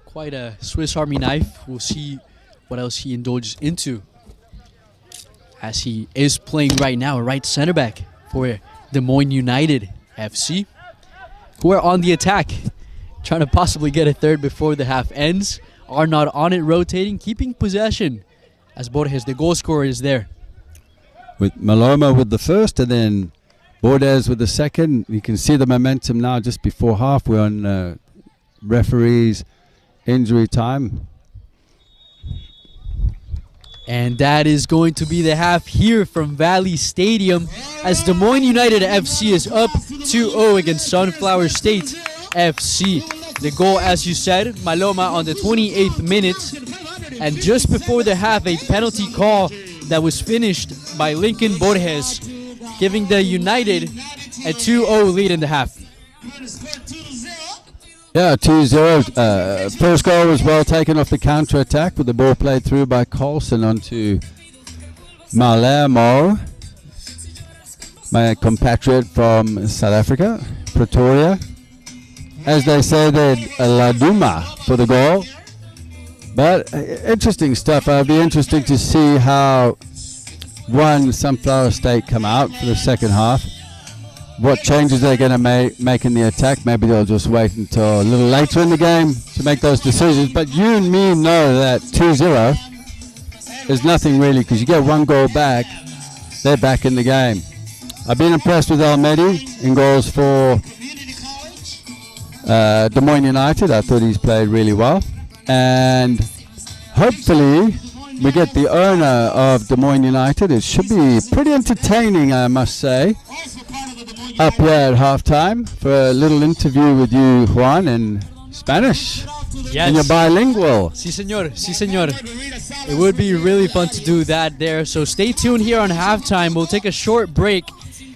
Quite a Swiss Army knife. We'll see what else he indulges into, as he is playing right now right center back for Des Moines United FC, who are on the attack, trying to possibly get a third before the half ends. Arnaud on it, rotating, keeping possession, as Borges, the goal scorer, is there. With Maloma with the first, and then Borges with the second. You can see the momentum now just before half. We're on referees' injury time. And that is going to be the half here from Valley Stadium, as Des Moines United FC is up 2-0 against Sunflower State FC. The goal, as you said, Maloma on the 28th minute. And just before the half, a penalty call that was finished by Lincoln Borges, giving the United a 2-0 lead in the half. Yeah, 2-0. First goal was well taken off the counter-attack, with the ball played through by Carlson onto Malermo, my compatriot from South Africa, Pretoria. As they say, they're Laduma for the goal. But interesting stuff. It'll be interesting to see how Sunflower State come out for the second half. What changes they're going to make in the attack. Maybe they'll just wait until a little later in the game to make those decisions. But you and me know that 2-0 is nothing really, because you get one goal back, they're back in the game. I've been impressed with Almedi in goals for Des Moines United. I thought he's played really well. And hopefully we get the owner of Des Moines United. It should be pretty entertaining, I must say, up here at halftime for a little interview with you, Juan, in Spanish. Yes. And you're bilingual. Sí, señor. Sí, señor. It would be really fun to do that there. So stay tuned here on halftime. We'll take a short break.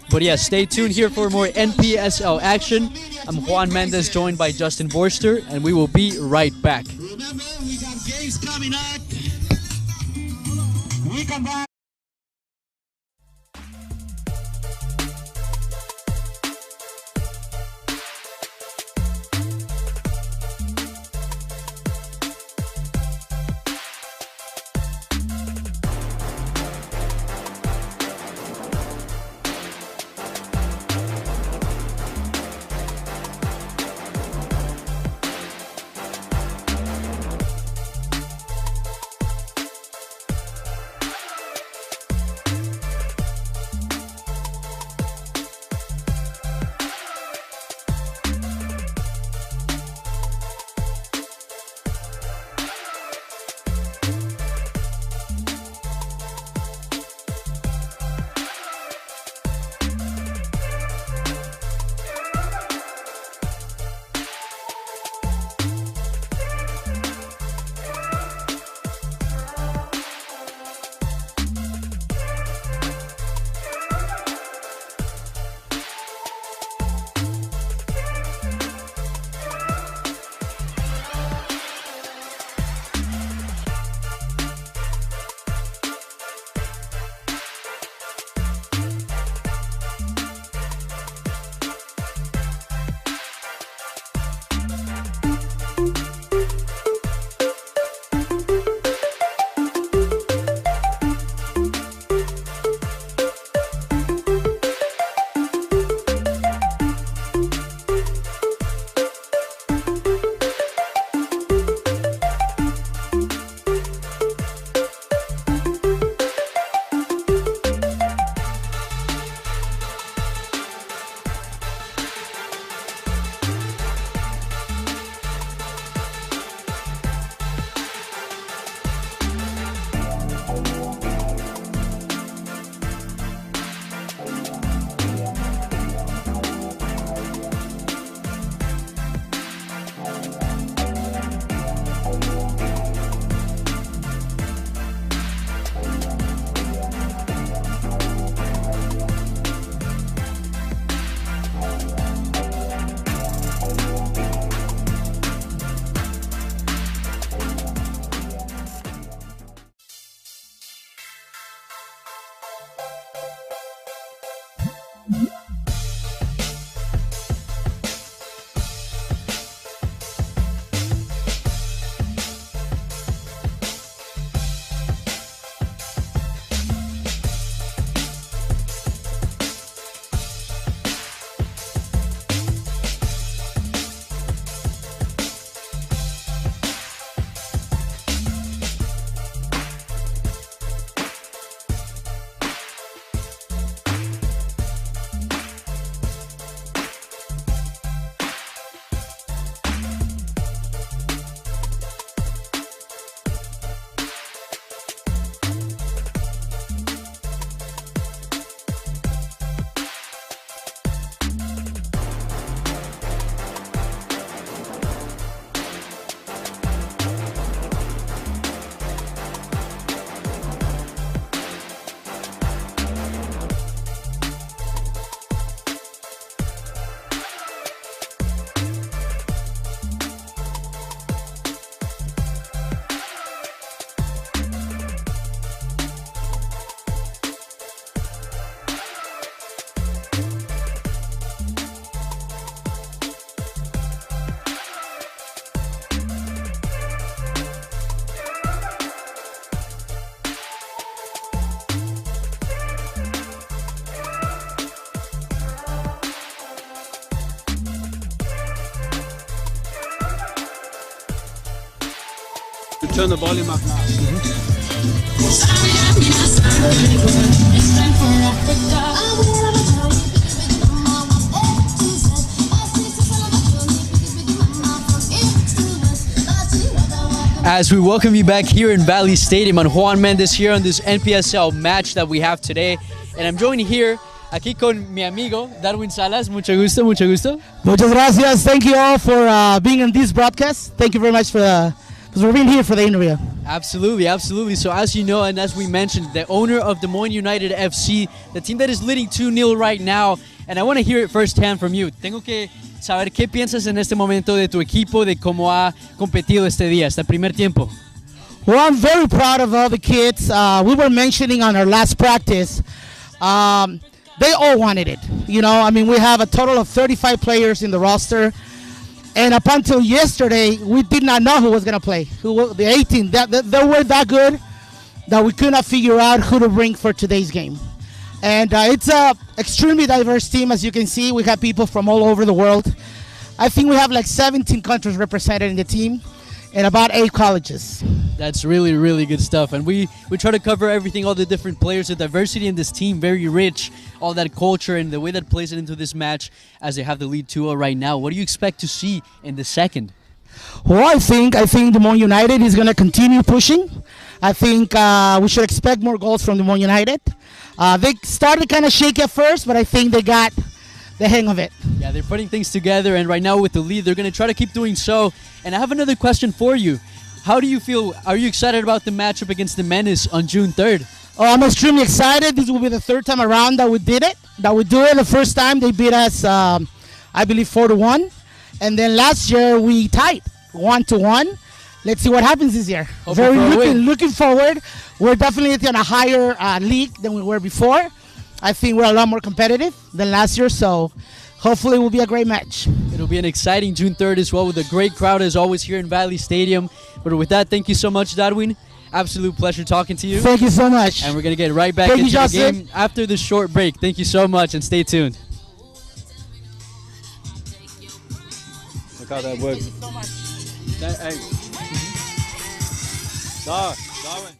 But yeah, stay tuned here for more NPSL action. I'm Juan Mendez, joined by Justin Forster, and we will be right back. Remember, we got games coming up. We come back. Turn the volume up now. As we welcome you back here in Valley Stadium on Juan Mendez here on this NPSL match that we have today. And I'm joined here aquí con mi amigo Darwin Salas. Mucho gusto, mucho gusto. Muchas gracias. Thank you all for being on this broadcast. Thank you very much for being here for the interview. Absolutely, absolutely. So as you know, and as we mentioned, the owner of Des Moines United FC, the team that is leading 2-0 right now, and I want to hear it firsthand from you. Tengo que saber qué piensas en este momento de tu equipo, de cómo ha competido este día, este primer tiempo. Well, I'm very proud of all the kids. We were mentioning on our last practice, they all wanted it. You know, I mean, we have a total of 35 players in the roster. And up until yesterday, we did not know who was going to play. The 18, they were that good that we could not figure out who to bring for today's game. And it's a extremely diverse team, as you can see. We have people from all over the world. I think we have like 17 countries represented in the team and about 8 colleges. That's really, really good stuff. And we try to cover everything, all the different players, the diversity in this team, very rich, all that culture and the way that plays it into this match as they have the lead 2-0 right now. What do you expect to see in the second? Well, I think Des Moines United is going to continue pushing. I think we should expect more goals from Des Moines United. They started kind of shaky at first, but I think they got the hang of it. Yeah, they're putting things together, and right now with the lead, they're going to try to keep doing so. And I have another question for you. How do you feel? Are you excited about the matchup against the Moines on June 3rd? Oh, I'm extremely excited. This will be the 3rd time around that we did it. The first time they beat us, I believe 4-1, and then last year we tied 1-1. Let's see what happens this year. Looking forward. We're definitely in a higher league than we were before. I think we're a lot more competitive than last year, so hopefully it will be a great match. It'll be an exciting June 3rd as well with a great crowd as always here in Valley Stadium. But with that, thank you so much, Darwin. Absolute pleasure talking to you. Thank you so much. And we're going to get right back into the game after this short break. Thank you so much and stay tuned. Look how that works. Thank you so much. Darwin.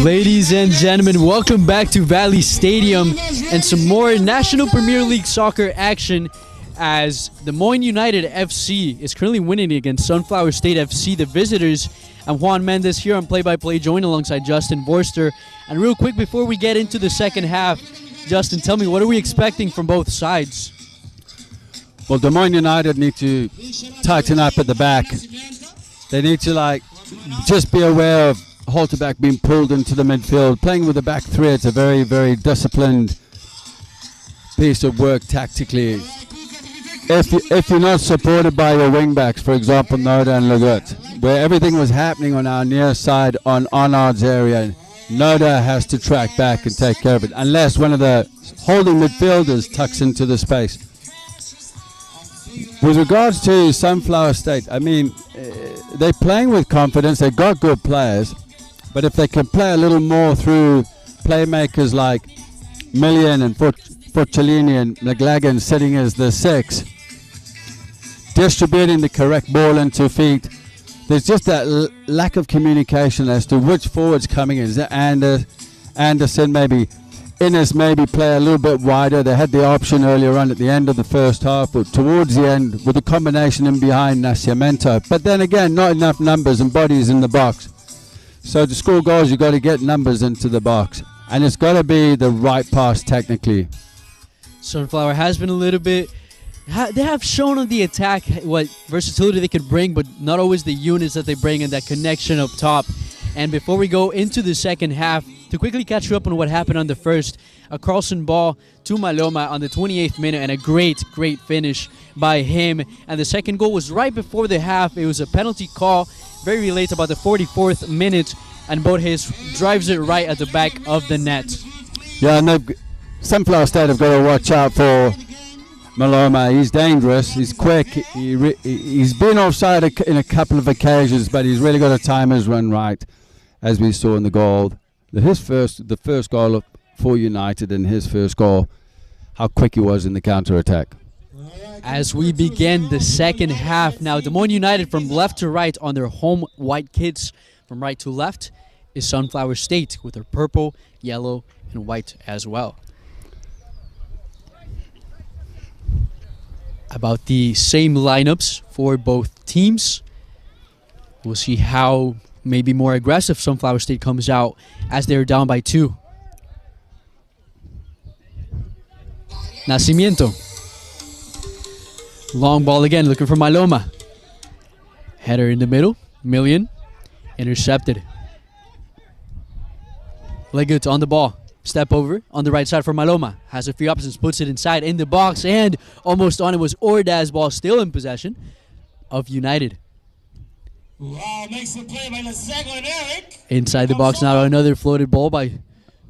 Ladies and gentlemen, welcome back to Valley Stadium and some more National Premier League soccer action as the Moines United FC is currently winning against Sunflower State FC, the visitors. I'm Juan Mendez here on Play-by-Play, joined alongside Justin Vorster. And real quick, before we get into the second half, Justin, tell me, what are we expecting from both sides? Well, Des Moines United need to tighten up at the back. They need to just be aware of Halterback being pulled into the midfield. Playing with the back three, it's a very, very disciplined piece of work tactically. If you're not supported by your wing backs, for example, Noda and Legut, where everything was happening on our near side on Arnaud's area, Noda has to track back and take care of it, unless one of the holding midfielders tucks into the space. With regards to Sunflower State, I mean, they're playing with confidence. They've got good players, but if they can play a little more through playmakers like Millian and Forcellini and McLagan sitting as the six, distributing the correct ball into feet, there's just that lack of communication as to which forward's coming in. Is it Anderson maybe? Innes maybe play a little bit wider. They had the option earlier on at the end of the first half, but towards the end with a combination in behind Nascimento. But then again, not enough numbers and bodies in the box. So to score goals, you've got to get numbers into the box. And it's got to be the right pass technically. Sunflower has been a little bit... They have shown on the attack what versatility they could bring, but not always the units that they bring and that connection up top. And before we go into the second half, to quickly catch you up on what happened on the first, a Carlson ball to Maloma on the 28th minute and a great finish by him. And the second goal was right before the half. It was a penalty call, very late, about the 44th minute, and Borges drives it right at the back of the net. Yeah, and Sunflower State have got to watch out for Maloma. He's dangerous, he's quick, he's been offside in a couple of occasions, but he's really got to time his run right, as we saw in the goal. The first goal for United and his first goal, how quick he was in the counter-attack. As we begin the second half, now Des Moines United from left to right on their home white kits, from right to left is Sunflower State with their purple, yellow, and white as well. About the same lineups for both teams. We'll see how maybe more aggressive Sunflower State comes out as they're down by 2. Nacimiento. Long ball again, looking for Maloma. Header in the middle. Millian. Intercepted. Legut on the ball. Step over on the right side for Maloma. Has a few options, puts it inside in the box, and almost on it was Ordaz. Ball still in possession of United. Wow, makes the play by Lasego and Eric. Inside the box now, another floated ball by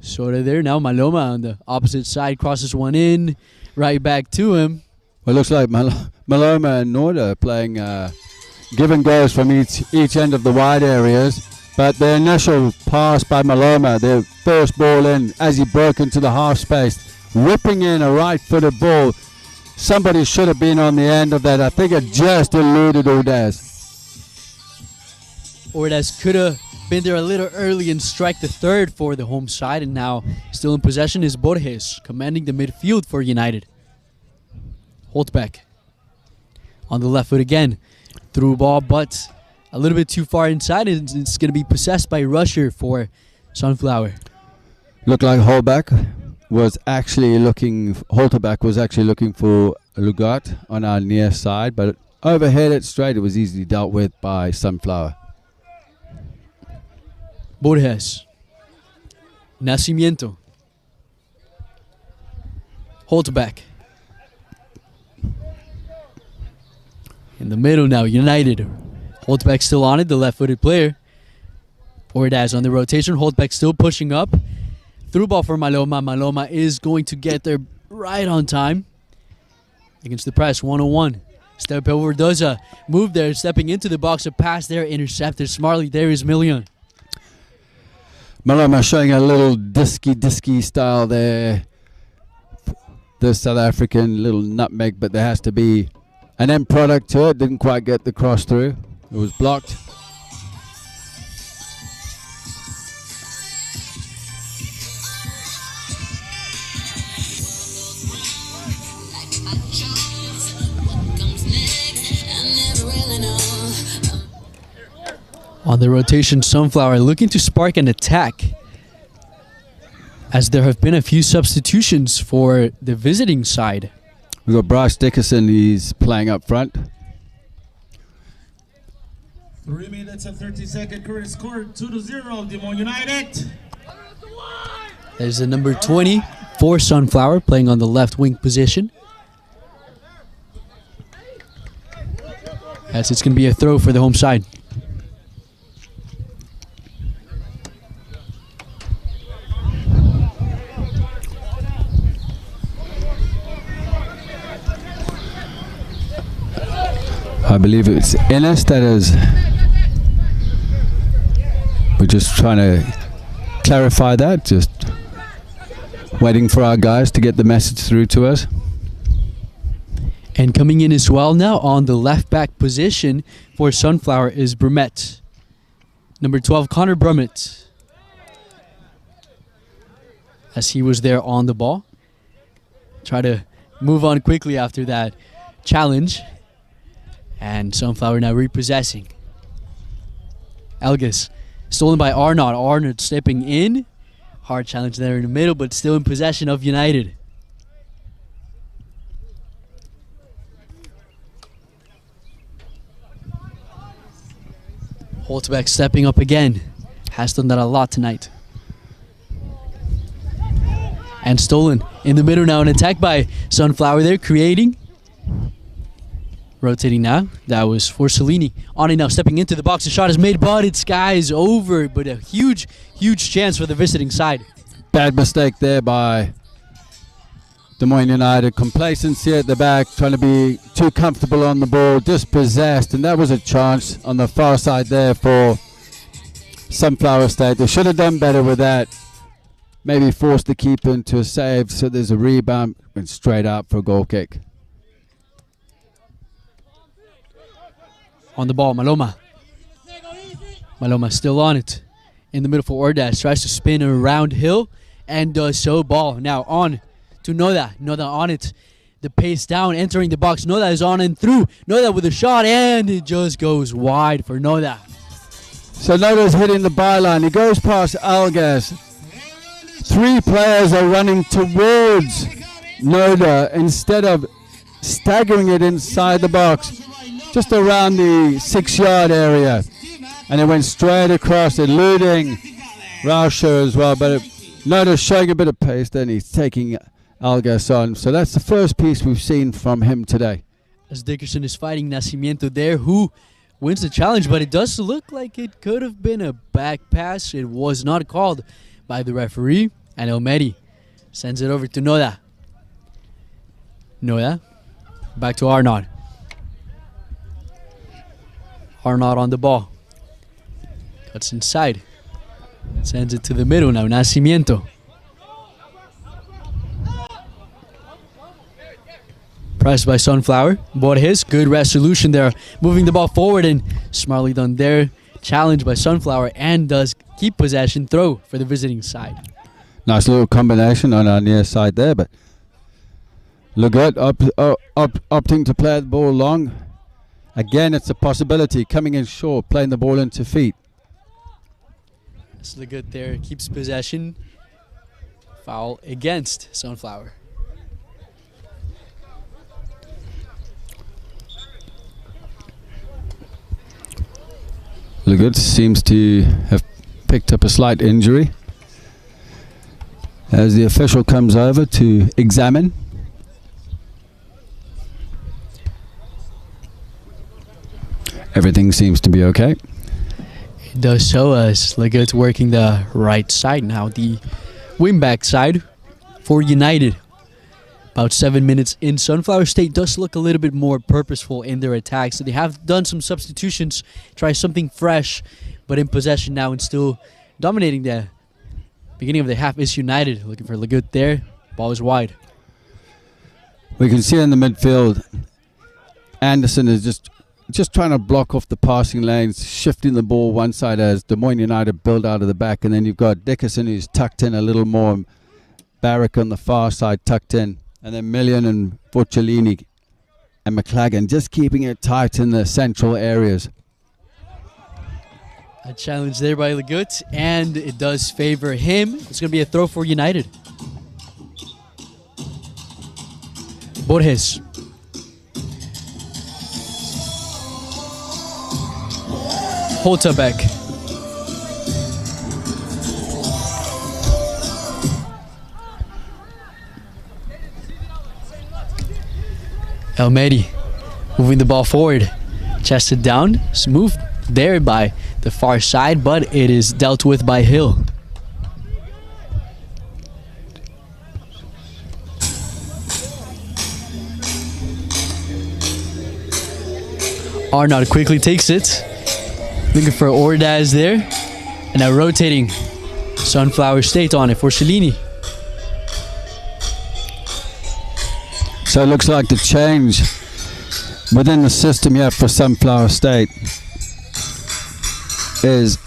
Soda there. Now Maloma on the opposite side crosses one in, right back to him. Well, it looks like Maloma and Norda are playing give and goes from each end of the wide areas. But the initial pass by Maloma, the first ball in, as he broke into the half space, whipping in a right-footed ball. Somebody should have been on the end of that. I think it just eluded Ordaz. Ordaz could have been there a little early and strike the third for the home side, and now still in possession is Borges, commanding the midfield for United. Holtbeck on the left foot again. Through ball, but a little bit too far inside, and it's going to be possessed by Rusher for Sunflower. Looked like Holtbeck was actually looking for Legut on our near side, but overhead it straight. It was easily dealt with by Sunflower. Borges. Nacimiento. Holtbeck. In the middle now, United. Holtbeck still on it, the left-footed player. Ordaz on the rotation. Holtbeck still pushing up. Through ball for Maloma. Maloma is going to get there right on time. Against the press, 1-on-1. Step over, does a move there, stepping into the box. A pass there, intercepted smartly. There is Millian. Maloma showing a little disky style there. The South African little nutmeg, but there has to be an end product to it. Didn't quite get the cross through. It was blocked. On the rotation, Sunflower looking to spark an attack, as there have been a few substitutions for the visiting side. We've got Bryce Dickerson, he's playing up front. 3 minutes and 30 seconds, current score 2-0, Des Moines United. There's the number 20 for Sunflower playing on the left wing position. As it's going to be a throw for the home side. I believe it's Ennis that is. We're just trying to clarify that, just waiting for our guys to get the message through to us. And coming in as well now on the left back position for Sunflower is Brumet. Number 12, Connor Brumet. As he was there on the ball. Try to move on quickly after that challenge. And Sunflower now repossessing. Elgis stolen by Arnold. Arnold stepping in. Hard challenge there in the middle, but still in possession of United. Holtbeck stepping up again. Has done that a lot tonight. And stolen in the middle now. An attack by Sunflower there, creating. Rotating now. That was for Cellini. On it now, stepping into the box. The shot is made, but it skies over. But a huge, huge chance for the visiting side. Bad mistake there by Des Moines United. Complacency at the back, trying to be too comfortable on the ball, dispossessed. And that was a chance on the far side there for Sunflower State. They should have done better with that. Maybe forced the keeper into a save. So there's a rebound. Went straight out for a goal kick. On the ball, Maloma. Maloma still on it. In the middle for Ordas. Tries to spin around Hill and does so. Ball now on to Noda. Noda on it. The pace down, entering the box. Noda is on and through. Noda with a shot, and it just goes wide for Noda. So Noda's hitting the byline. He goes past Algas. 3 players are running towards Noda instead of staggering it inside the box. Just around the 6-yard area, and it went straight across, eluding Rauscher as well. But Noda's showing a bit of pace, then he's taking Algas on. So that's the first piece we've seen from him today. As Dickerson is fighting Nacimiento there, who wins the challenge, but it does look like it could have been a back pass. It was not called by the referee, and Elmeri sends it over to Noda. Noda, back to Arnaud. Arnaud on the ball. Cuts inside. Sends it to the middle now. Nacimiento. Pressed by Sunflower. Borges. Good resolution there. Moving the ball forward and smartly done there. Challenged by Sunflower and does keep possession. Throw for the visiting side. Nice little combination on our near side there, but Legut opting to play the ball long. Again, it's a possibility. Coming in short, playing the ball into feet. Legut there keeps possession. Foul against Sunflower. Legut seems to have picked up a slight injury. As the official comes over to examine. Everything seems to be okay. It does so, as Legut's working the right side now. The wingback side for United. About 7 minutes in. Sunflower State does look a little bit more purposeful in their attacks. So they have done some substitutions, try something fresh, but in possession now and still dominating the beginning of the half is United. Looking for Legut there. Ball is wide. We can see in the midfield, Anderson is just trying to block off the passing lanes, shifting the ball one side as Des Moines United build out of the back. And then you've got Dickerson who's tucked in a little more. Barrick on the far side tucked in. And then Million and Forcellini and McLagan just keeping it tight in the central areas. A challenge there by Legut, and it does favor him. It's going to be a throw for United. Borges. Holtabek. Elmedi moving the ball forward. Chested down. Smooth there by the far side, but it is dealt with by Hill. Arnaud quickly takes it. Looking for Ordaz there. And now rotating Sunflower State on it for Cellini. So it looks like the change within the system here for Sunflower State is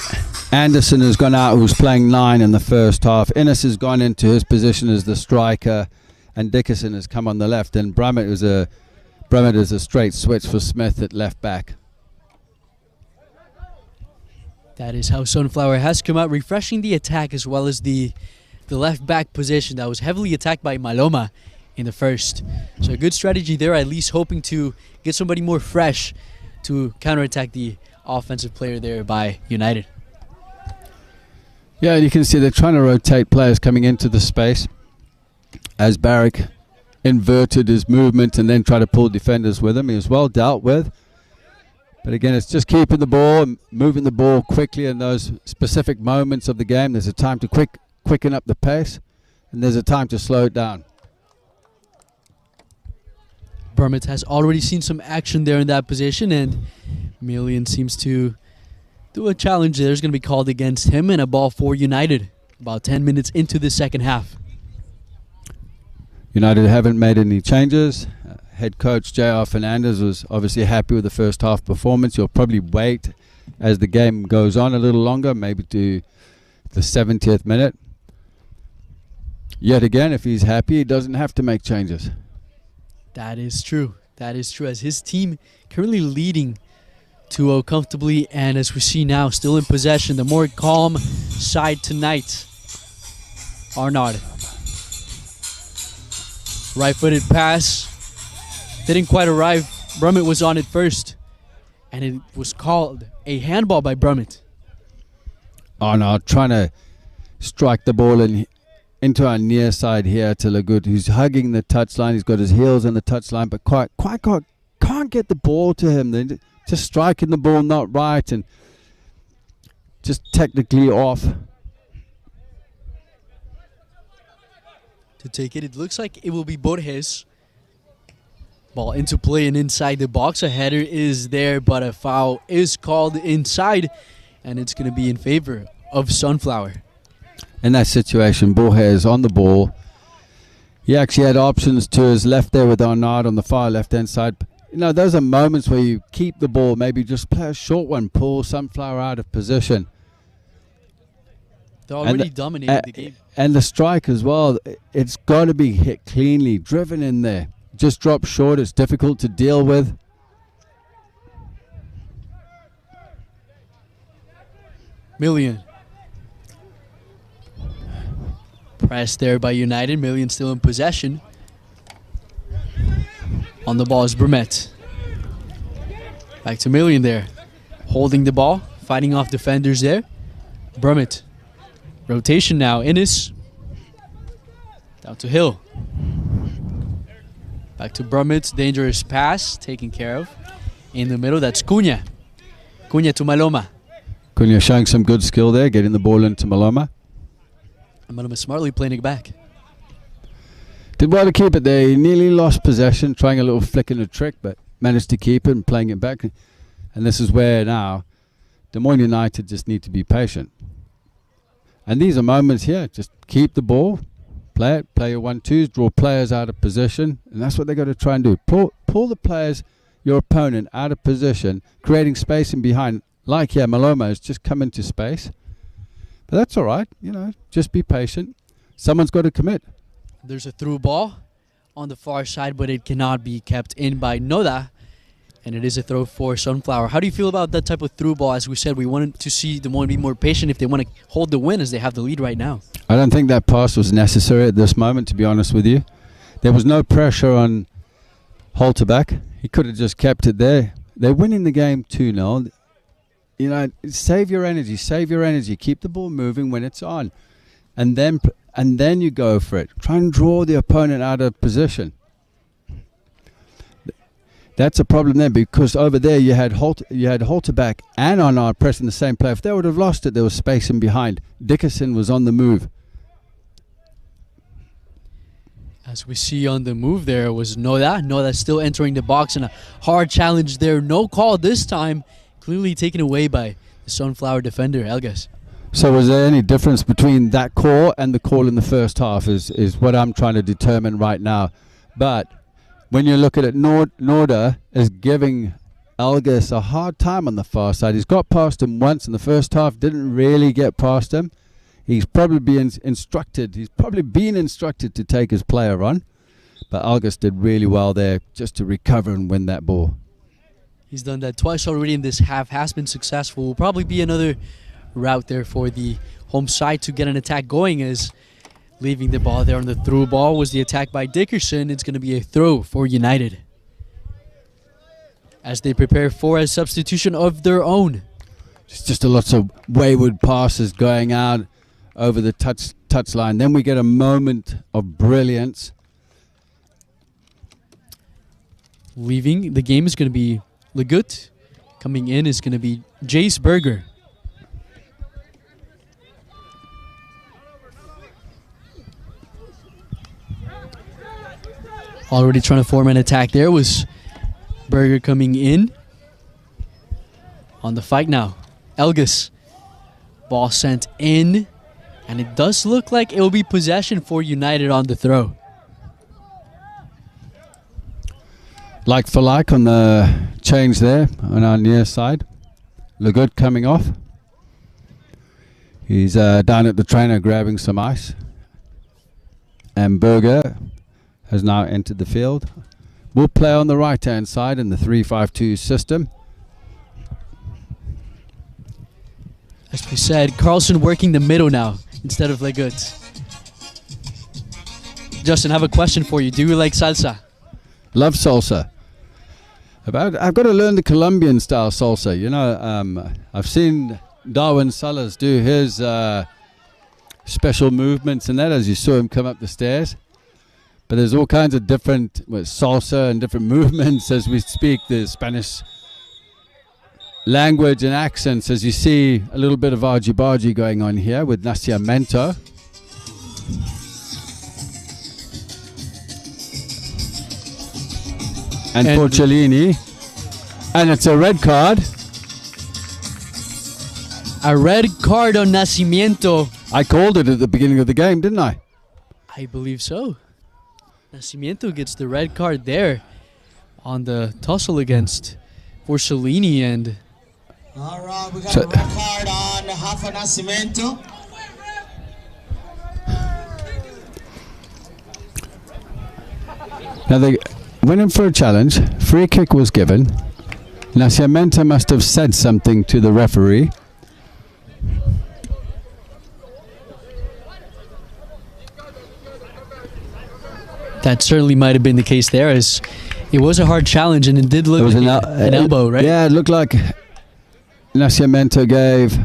Anderson has gone out, who's playing 9 in the first half. Innes has gone into his position as the striker, and Dickerson has come on the left. And Brummett is a straight switch for Smith at left back. That is how Sunflower has come out, refreshing the attack as well as the left back position that was heavily attacked by Maloma in the first. So a good strategy there, at least hoping to get somebody more fresh to counterattack the offensive player there by United. Yeah, you can see they're trying to rotate players coming into the space as Barrick inverted his movement and then tried to pull defenders with him. He was well dealt with. But again, it's just keeping the ball and moving the ball quickly in those specific moments of the game. There's a time to quicken up the pace, and there's a time to slow it down. Brummett has already seen some action there in that position, and Million seems to do a challenge there. Is going to be called against him, and a ball for United about 10 minutes into the second half. United haven't made any changes. Head coach J.R. Fernandez was obviously happy with the first half performance. He'll probably wait as the game goes on a little longer, maybe to the 70th minute. Yet again, if he's happy, he doesn't have to make changes. That is true. That is true. As his team currently leading 2-0 comfortably, and as we see now, still in possession, the more calm side tonight. Arnaud. Right-footed pass. Didn't quite arrive. Brummett was on it first, and it was called a handball by Brummett. Arnaud trying to strike the ball into our near side here to Legut, who's hugging the touchline. He's got his heels on the touchline, but quite can't get the ball to him. They're just striking the ball not right and just technically off. To take it, it looks like it will be Borges. Ball into play and inside the box. A header is there, but a foul is called inside, and it's going to be in favor of Sunflower. In that situation, Borges on the ball. He actually had options to his left there with Arnaud on the far left-hand side. You know, those are moments where you keep the ball, maybe just play a short one, pull Sunflower out of position. They're already dominating the game. And the strike as well, it's got to be hit cleanly, driven in there. Just drop short, it's difficult to deal with. Million. Pressed there by United. Million still in possession. On the ball is Brummett. Back to Million there. Holding the ball, fighting off defenders there. Brummett. Rotation now. Innes. Down to Hill. Back to Brummett. Dangerous pass taken care of. In the middle, that's Cunha. Cunha to Maloma. Cunha showing some good skill there, getting the ball into Maloma. And Maloma smartly playing it back. Did well to keep it there. He nearly lost possession, trying a little flick and a trick, but managed to keep it and playing it back. And this is where now Des Moines United just need to be patient. And these are moments here. Just keep the ball, play it, play your 1-2s, draw players out of position. And that's what they've got to try and do. Pull the players, your opponent, out of position, creating space in behind. Like here, Maloma has just come into space. But that's all right. You know, just be patient. Someone's got to commit. There's a through ball on the far side, but it cannot be kept in by Noda. And it is a throw for Sunflower. How do you feel about that type of through ball? As we said, we wanted to see Des Moines be more patient if they want to hold the win, as they have the lead right now. I don't think that pass was necessary at this moment, to be honest with you. There was no pressure on Holterback. He could have just kept it there. They're winning the game 2-0. You know, save your energy, save your energy. Keep the ball moving when it's on. And then you go for it. Try and draw the opponent out of position. That's a problem there, because over there you had Holterback and Arnard pressing the same play. If they would have lost it, there was space in behind. Dickerson was on the move. As we see on the move there was Noda. Noda still entering the box, and a hard challenge there. No call this time. Clearly taken away by the Sunflower defender, Elgas. So was there any difference between that call and the call in the first half is what I'm trying to determine right now. But when you look at it, Norda is giving Elgas a hard time on the far side. He's got past him once in the first half, didn't really get past him. He's probably been instructed to take his player on. But Elgas did really well there just to recover and win that ball. He's done that twice already in this half, has been successful. Will probably be another route there for the home side to get an attack going, as leaving the ball there on the through ball was the attack by Dickerson. It's going to be a throw for United as they prepare for a substitution of their own. It's just a lots of wayward passes going out over the touch line. Then we get a moment of brilliance. Leaving the game is going to be Legut. Coming in is going to be Jace Berger. Already trying to form an attack there was Berger coming in. On the fight now. Elgas. Ball sent in. And it does look like it will be possession for United on the throw. Like for like on the change there on our near side. Legut coming off. He's down at the trainer grabbing some ice. And Berger has now entered the field. We'll play on the right hand side in the 3-5-2 system. As we said, Carlson working the middle now instead of Legut. Justin, I have a question for you. Do you like salsa? Love salsa. I've got to learn the Colombian style salsa. You know, I've seen Darwin Salas do his special movements and that, as you saw him come up the stairs. But there's all kinds of different salsa and different movements as we speak the Spanish language and accents, as you see a little bit of argy-bargy going on here with Nacimiento. And Porcellini. And it's a red card. A red card on Nacimiento. I called it at the beginning of the game, didn't I? I believe so. Nacimiento gets the red card there on the tussle against Porcellini. And all right, we got a red card on Rafa Nacimiento. Now they went in for a challenge. Free kick was given. Nacimiento must have said something to the referee. that certainly might have been the case there, as it was a hard challenge and it did look like an elbow, right? Yeah, it looked like Nacimiento gave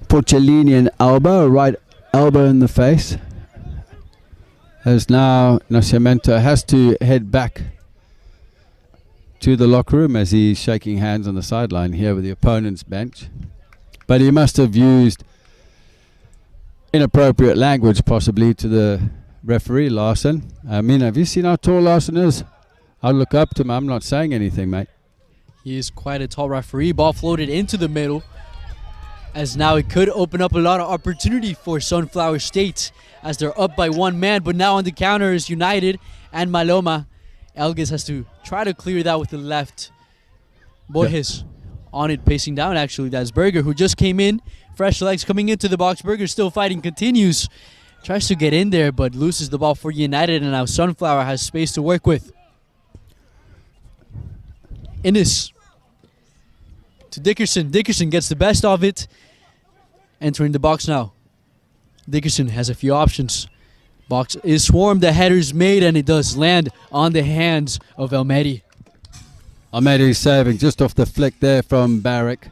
Porcellini an elbow, a right elbow in the face. As now Nacimiento has to head back to the locker room as he's shaking hands on the sideline here with the opponent's bench. But he must have used inappropriate language possibly to the referee, Larson. I mean, have you seen how tall Larson is? I look up to him. I'm not saying anything, mate. He is quite a tall referee. Ball floated into the middle, as now it could open up a lot of opportunity for Sunflower State as they're up by one man. But now on the counter is United and Maloma. Elgas has to try to clear that with the left. Borges on it, pacing down actually. That's Berger, who just came in. Fresh legs coming into the box. Berger still fighting, continues Tries to get in there, but loses the ball for United, and now Sunflower has space to work with. Innes to Dickerson. Dickerson gets the best of it. Entering the box now. Dickerson has a few options. Box is swarmed, the header's made, and it does land on the hands of Elmedi. Elmedi saving just off the flick there from Barrick.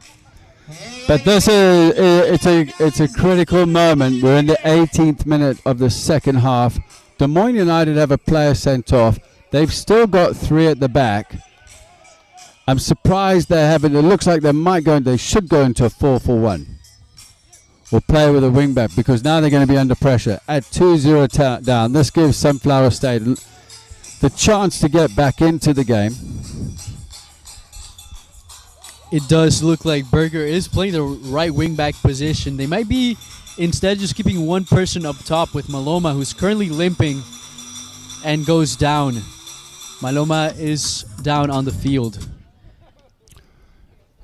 But this is it's a critical moment. We're in the 18th minute of the second half. Des Moines United have a player sent off. They've still got 3 at the back. I'm surprised they haven't. It looks like they should go into a 4-4-1. Or play with a wing back, because now they're going to be under pressure. At 2-0 down, this gives Sunflower State the chance to get back into the game. It does look like Berger is playing the right wing back position. They might be instead just keeping one person up top with Maloma, who's currently limping and goes down. Maloma is down on the field.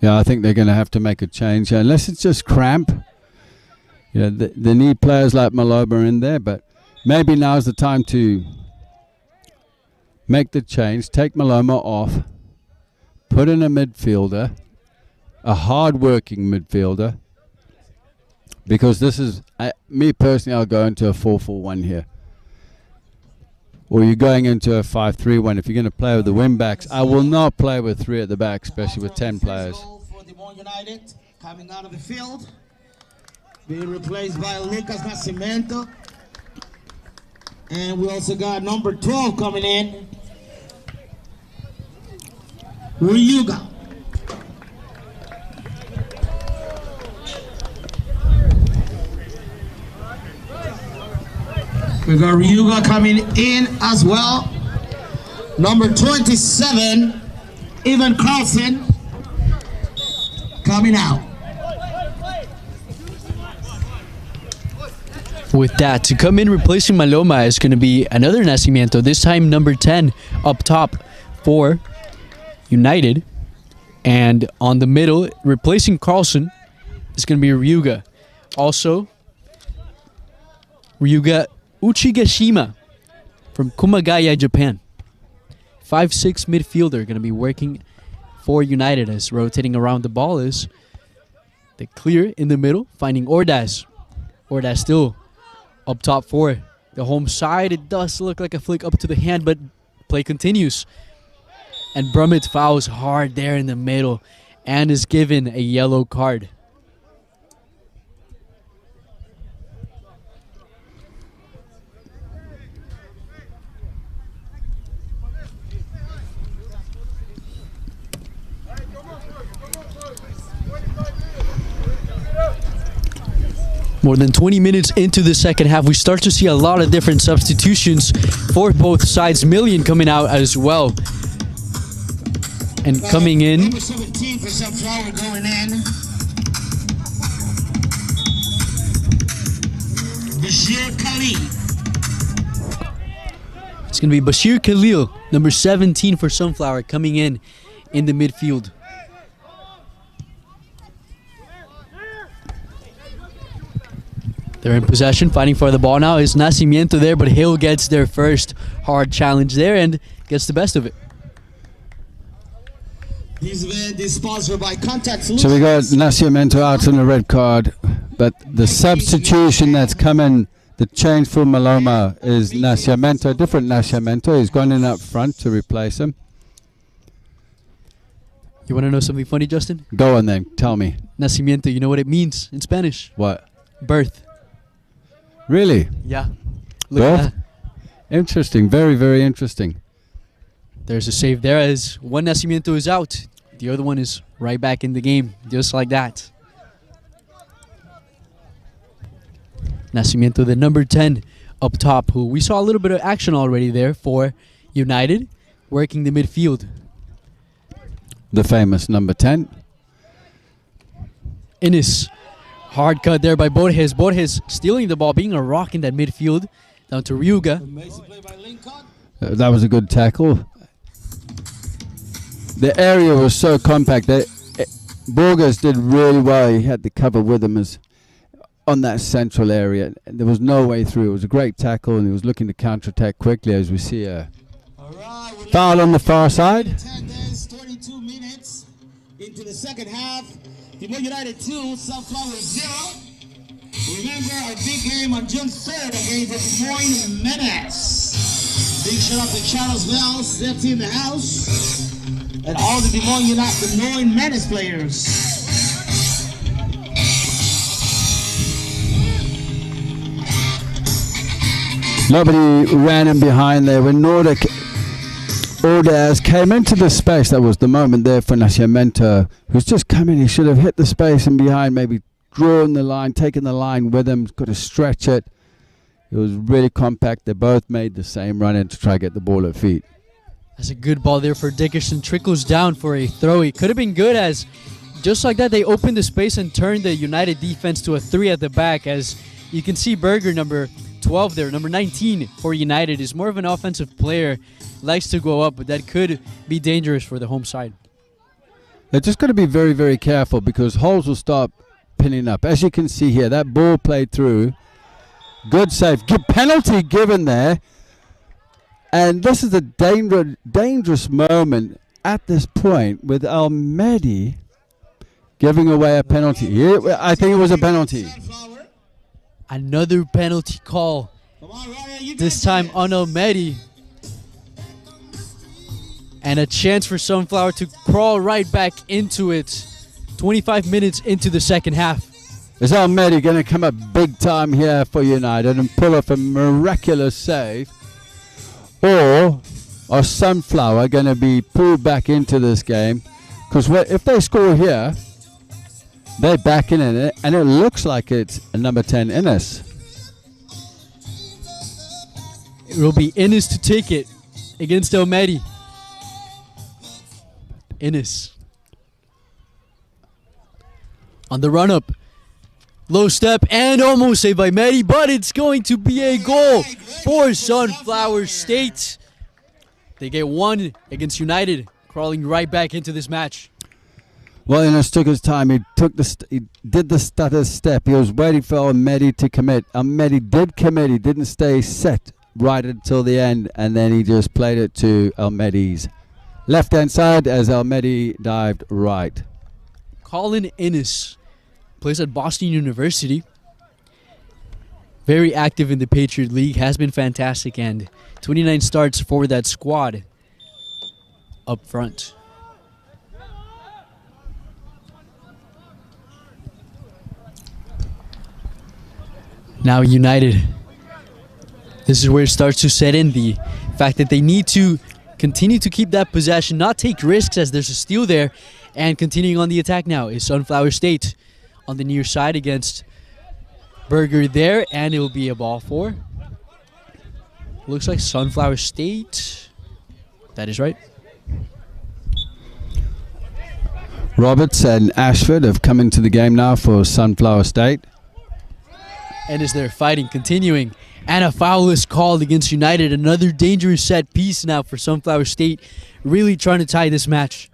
Yeah, I think they're going to have to make a change, unless it's just cramp. You know, they need players like Maloma in there, but maybe now's the time to make the change, take Maloma off, put in a midfielder, a hard-working midfielder, because this is, me personally, I'll go into a 4-4-1 here. Or you're going into a 5-3-1 if you're going to play with the wing backs. I will not play with 3 at the back, especially with 10 players. For Des Moines United, coming out of the field, being replaced by Lucas Nascimento. And we also got number 12 coming in, Ryuga. We got Ryuga coming in as well. Number 27, Ivan Carlson, coming out. With that, to come in replacing Maloma is going to be another Nascimento, this time number 10 up top for United. And on the middle, replacing Carlson, is going to be Ryuga. Also, Ryuga Uchigashima from Kumagaya, Japan. 5'6" midfielder, going to be working for United as rotating around the ball is the clear in the middle, finding Ordaz. Ordaz still up top for the home side. It does look like a flick up to the hand, but play continues. And Brummett fouls hard there in the middle and is given a yellow card. More than 20 minutes into the second half, we start to see a lot of different substitutions for both sides. Million coming out as well. And coming in, Number 17 for Sunflower going in. Bashir Khalil. it's going to be Bashir Khalil, number 17 for Sunflower, coming in the midfield. They're in possession, fighting for the ball now. Is Nascimento there, but Hill gets their first hard challenge there and gets the best of it. This event is sponsored by Contact So Solutions. we got Nascimento out on the red card, but the substitution that's coming, the change for Maloma is Nascimento, different Nascimento. He's gone in up front to replace him. You want to know something funny, Justin? Go on then, tell me. Nacimiento, you know what it means in Spanish? What? Birth. Really? Yeah. Look at Birth? that. Interesting, very, very interesting. There's a save there as one Nacimiento is out. The other one is right back in the game, just like that. Nacimiento, the number 10 up top, who we saw a little bit of action already there for United, working the midfield. The famous number 10. Innes, hard cut there by Borges. Borges stealing the ball, being a rock in that midfield. Down to Ryuga. Amazing play by Lincoln. That was a good tackle. The area was so compact that Borges did really well. He had the cover with him. on that central area. There was no way through. It was a great tackle, and he was looking to counterattack quickly as we see a foul on the far side. 22 minutes into the second half. Des Moines United 2, Sunflower 0. Remember our big game on June 3rd against the Des Moines Menace. Big shout out to Charles Wells, their team in the house, and all the Des Moines Menace players. Nobody ran in behind there. When Nordic Ordaz came into the space, that was the moment there for Nascimento, who's just come in. He should have hit the space and behind, maybe drawn the line, taken the line with him, got to stretch it. It was really compact. They both made the same run in to try to get the ball at feet. That's a good ball there for Dickerson. Trickles down for a throw. It could have been good, as just like that they opened the space and turned the United defense to a 3 at the back. As you can see, Berger, number 12 there, number 19 for United, is more of an offensive player, likes to go up, but that could be dangerous for the home side. They're just going to be very, very careful, because holes will start pinning up. As you can see here, that ball played through. Good save. Good penalty given there. And this is a dangerous moment at this point with Almedi giving away a penalty. Yeah, I think it was a penalty. Another penalty call, this time on Almedi. And a chance for Sunflower to crawl right back into it 25 minutes into the second half. Is Almedi going to come up big time here for United and pull off a miraculous save? Or are Sunflower going to be pulled back into this game? Because if they score here, they're back in it, and it looks like it's a number 10 Innes. It will be Innes to take it against Almedi. Innes on the run up. Low step and almost saved by Medi, but it's going to be a goal for Sunflower State. They get one against United, crawling right back into this match. Well, Innes took his time. He did the stutter step. He was waiting for Almedi to commit. Almedi did commit. He didn't stay set right until the end, and then he just played it to Almedi's left-hand side as Almedi dived right. Colin Innes plays at Boston University. Very active in the Patriot League, has been fantastic, and 29 starts for that squad up front. Now United, this is where it starts to set in, the fact that they need to continue to keep that possession, not take risks as there's a steal there, and continuing on the attack now is Sunflower State on the near side against Berger there, and it will be a ball for, looks like Sunflower State. That is right. Roberts and Ashford have come into the game now for Sunflower State. And as they're fighting, continuing, and a foul is called against United. Another dangerous set piece now for Sunflower State, really trying to tie this match.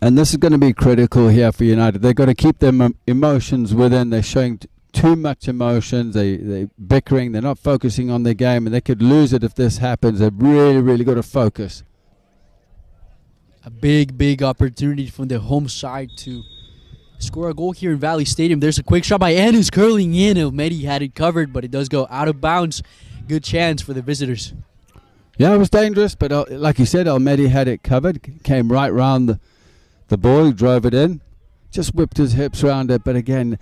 And this is going to be critical here for United. They've got to keep their emotions within. They're showing too much emotions. They're bickering. They're not focusing on their game, and they could lose it if this happens. They've really, really got to focus. A big, big opportunity from the home side to score a goal here in Valley Stadium. There's a quick shot by Andrews curling in. Almedi had it covered, but it does go out of bounds. Good chance for the visitors. Yeah, it was dangerous, but like you said, Almedi had it covered. Came right round the ball, drove it in. Just whipped his hips around it, but again,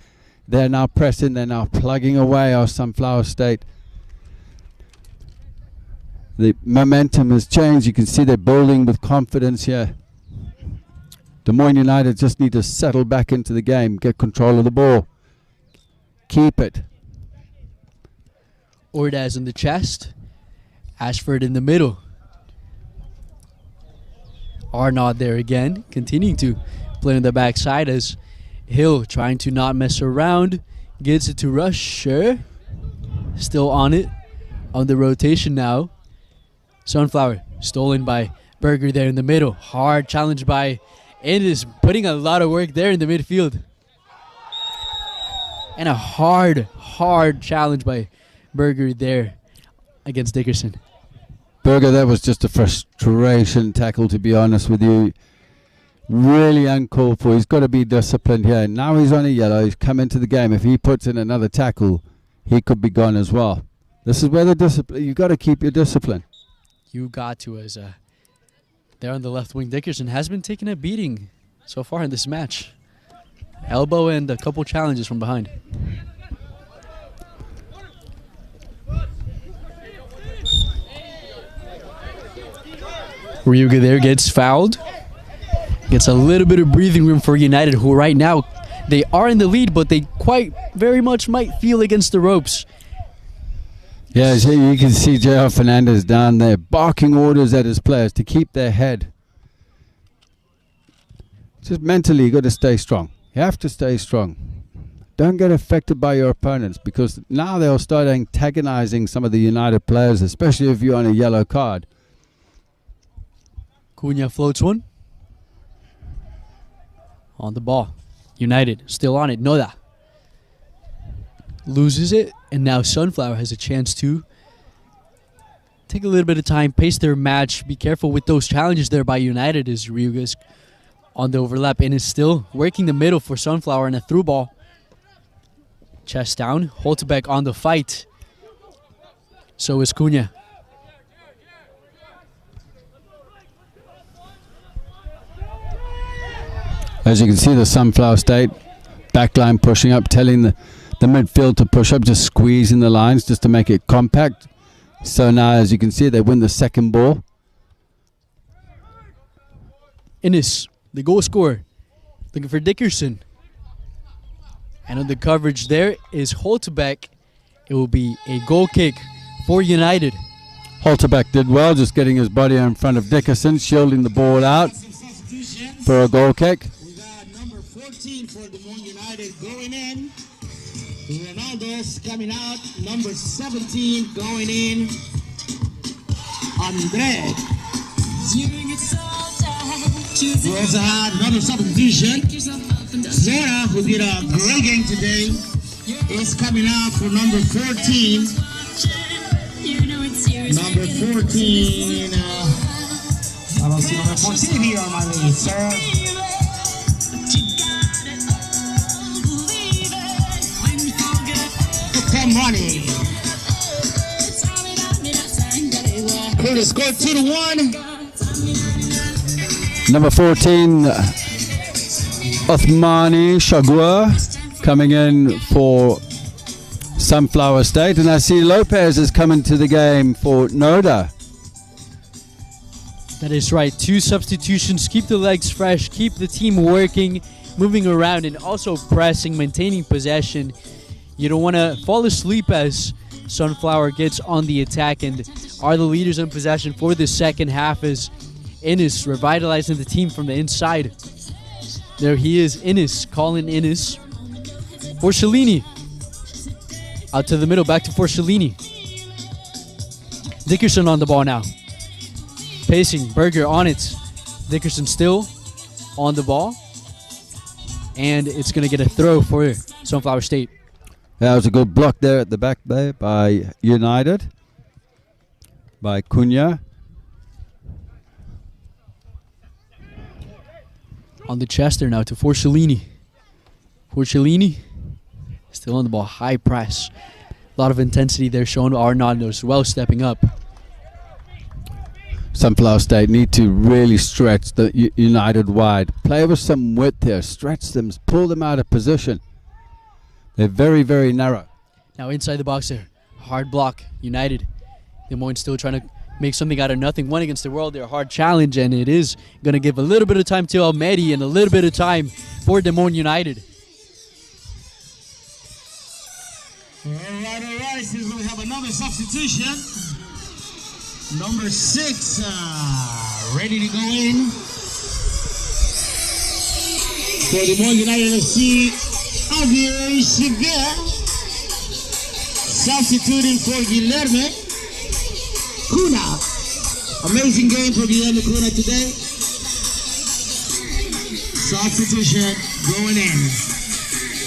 they're now pressing. They're now plugging away our Sunflower State. The momentum has changed. You can see they're building with confidence here. Des Moines United just need to settle back into the game, get control of the ball, keep it. Ordaz in the chest, Ashford in the middle. Arnaud there again, continuing to play on the backside as Hill trying to not mess around, gets it to Rusher, still on it, on the rotation now. Sunflower stolen by Berger there in the middle, hard challenge by Innes, putting a lot of work there in the midfield. And a hard challenge by Berger there against Dickerson. Berger, that was just a frustration tackle, to be honest with you. Really uncalled for. He's got to be disciplined here. Now he's on a yellow. He's come into the game. If he puts in another tackle, he could be gone as well. This is where the discipline. You've got to keep your discipline. You got to, as there on the left wing. Dickerson has been taking a beating so far in this match. Elbow and a couple challenges from behind. Ryuga there gets fouled. Gets a little bit of breathing room for United, who right now, they are in the lead, but they quite very much might feel against the ropes. Yeah, so you can see J.R. Fernandez down there barking orders at his players to keep their head. Just mentally, you got to stay strong. You have to stay strong. Don't get affected by your opponents, because now they'll start antagonizing some of the United players, especially if you're on a yellow card. Cunha floats one. On the ball. United still on it. Noda loses it, and now Sunflower has a chance to take a little bit of time, pace their match. Be careful with those challenges there by United as Ryuga's on the overlap and is still working the middle for Sunflower and a through ball. Chest down. Holtebeck on the fight. So is Cunha. As you can see, the Sunflower State backline pushing up, telling the midfield to push up, just squeezing the lines just to make it compact. So now, as you can see, they win the second ball. Innes, the goal scorer, looking for Dickerson. And on the coverage there is Holtebeck. It will be a goal kick for United. Holtebeck did well, just getting his body in front of Dickerson, shielding the ball out for a goal kick. We got number 14 for Des Moines United going in. Ronaldo's coming out. Number 17 going in. Andre. We also had another substitution. Zora, who did a great game today, is coming out for number 14. Number 14. I don't see number 14 here on my list, sir. Come running. Curtis scored 2-1. Number 14, Othmani Shagua, coming in for Sunflower State. And I see Lopez is coming to the game for Noda. That is right. 2 substitutions. Keep the legs fresh. Keep the team working, moving around, and also pressing, maintaining possession. You don't want to fall asleep as Sunflower gets on the attack and are the leaders in possession for the second half as Innes revitalizing the team from the inside. There he is, Innes, calling Innes. For Cellini. Out to the middle, back to Forcellini. Dickerson on the ball now. Pacing, Berger on it. Dickerson still on the ball. And it's going to get a throw for Sunflower State. That was a good block there at the back there by United. By Cunha. On the chest there now to Forcellini. Forcellini still on the ball, high press. A lot of intensity there shown. Arnaud as well stepping up. Sunflower State need to really stretch the United wide. Play with some width here. Stretch them, pull them out of position. They're very, very narrow. Now inside the box there. Hard block. United. Des Moines still trying to make something out of nothing. 1 against the world. They're a hard challenge, and it is going to give a little bit of time to Almedi and a little bit of time for Des Moines United. All right. Since we have another substitution. Number 6, ready to go in. For Des Moines United FC, Javier Chiga. Substituting for Guilherme Cunha. Amazing game for Guilherme Cunha today. Substitution going in.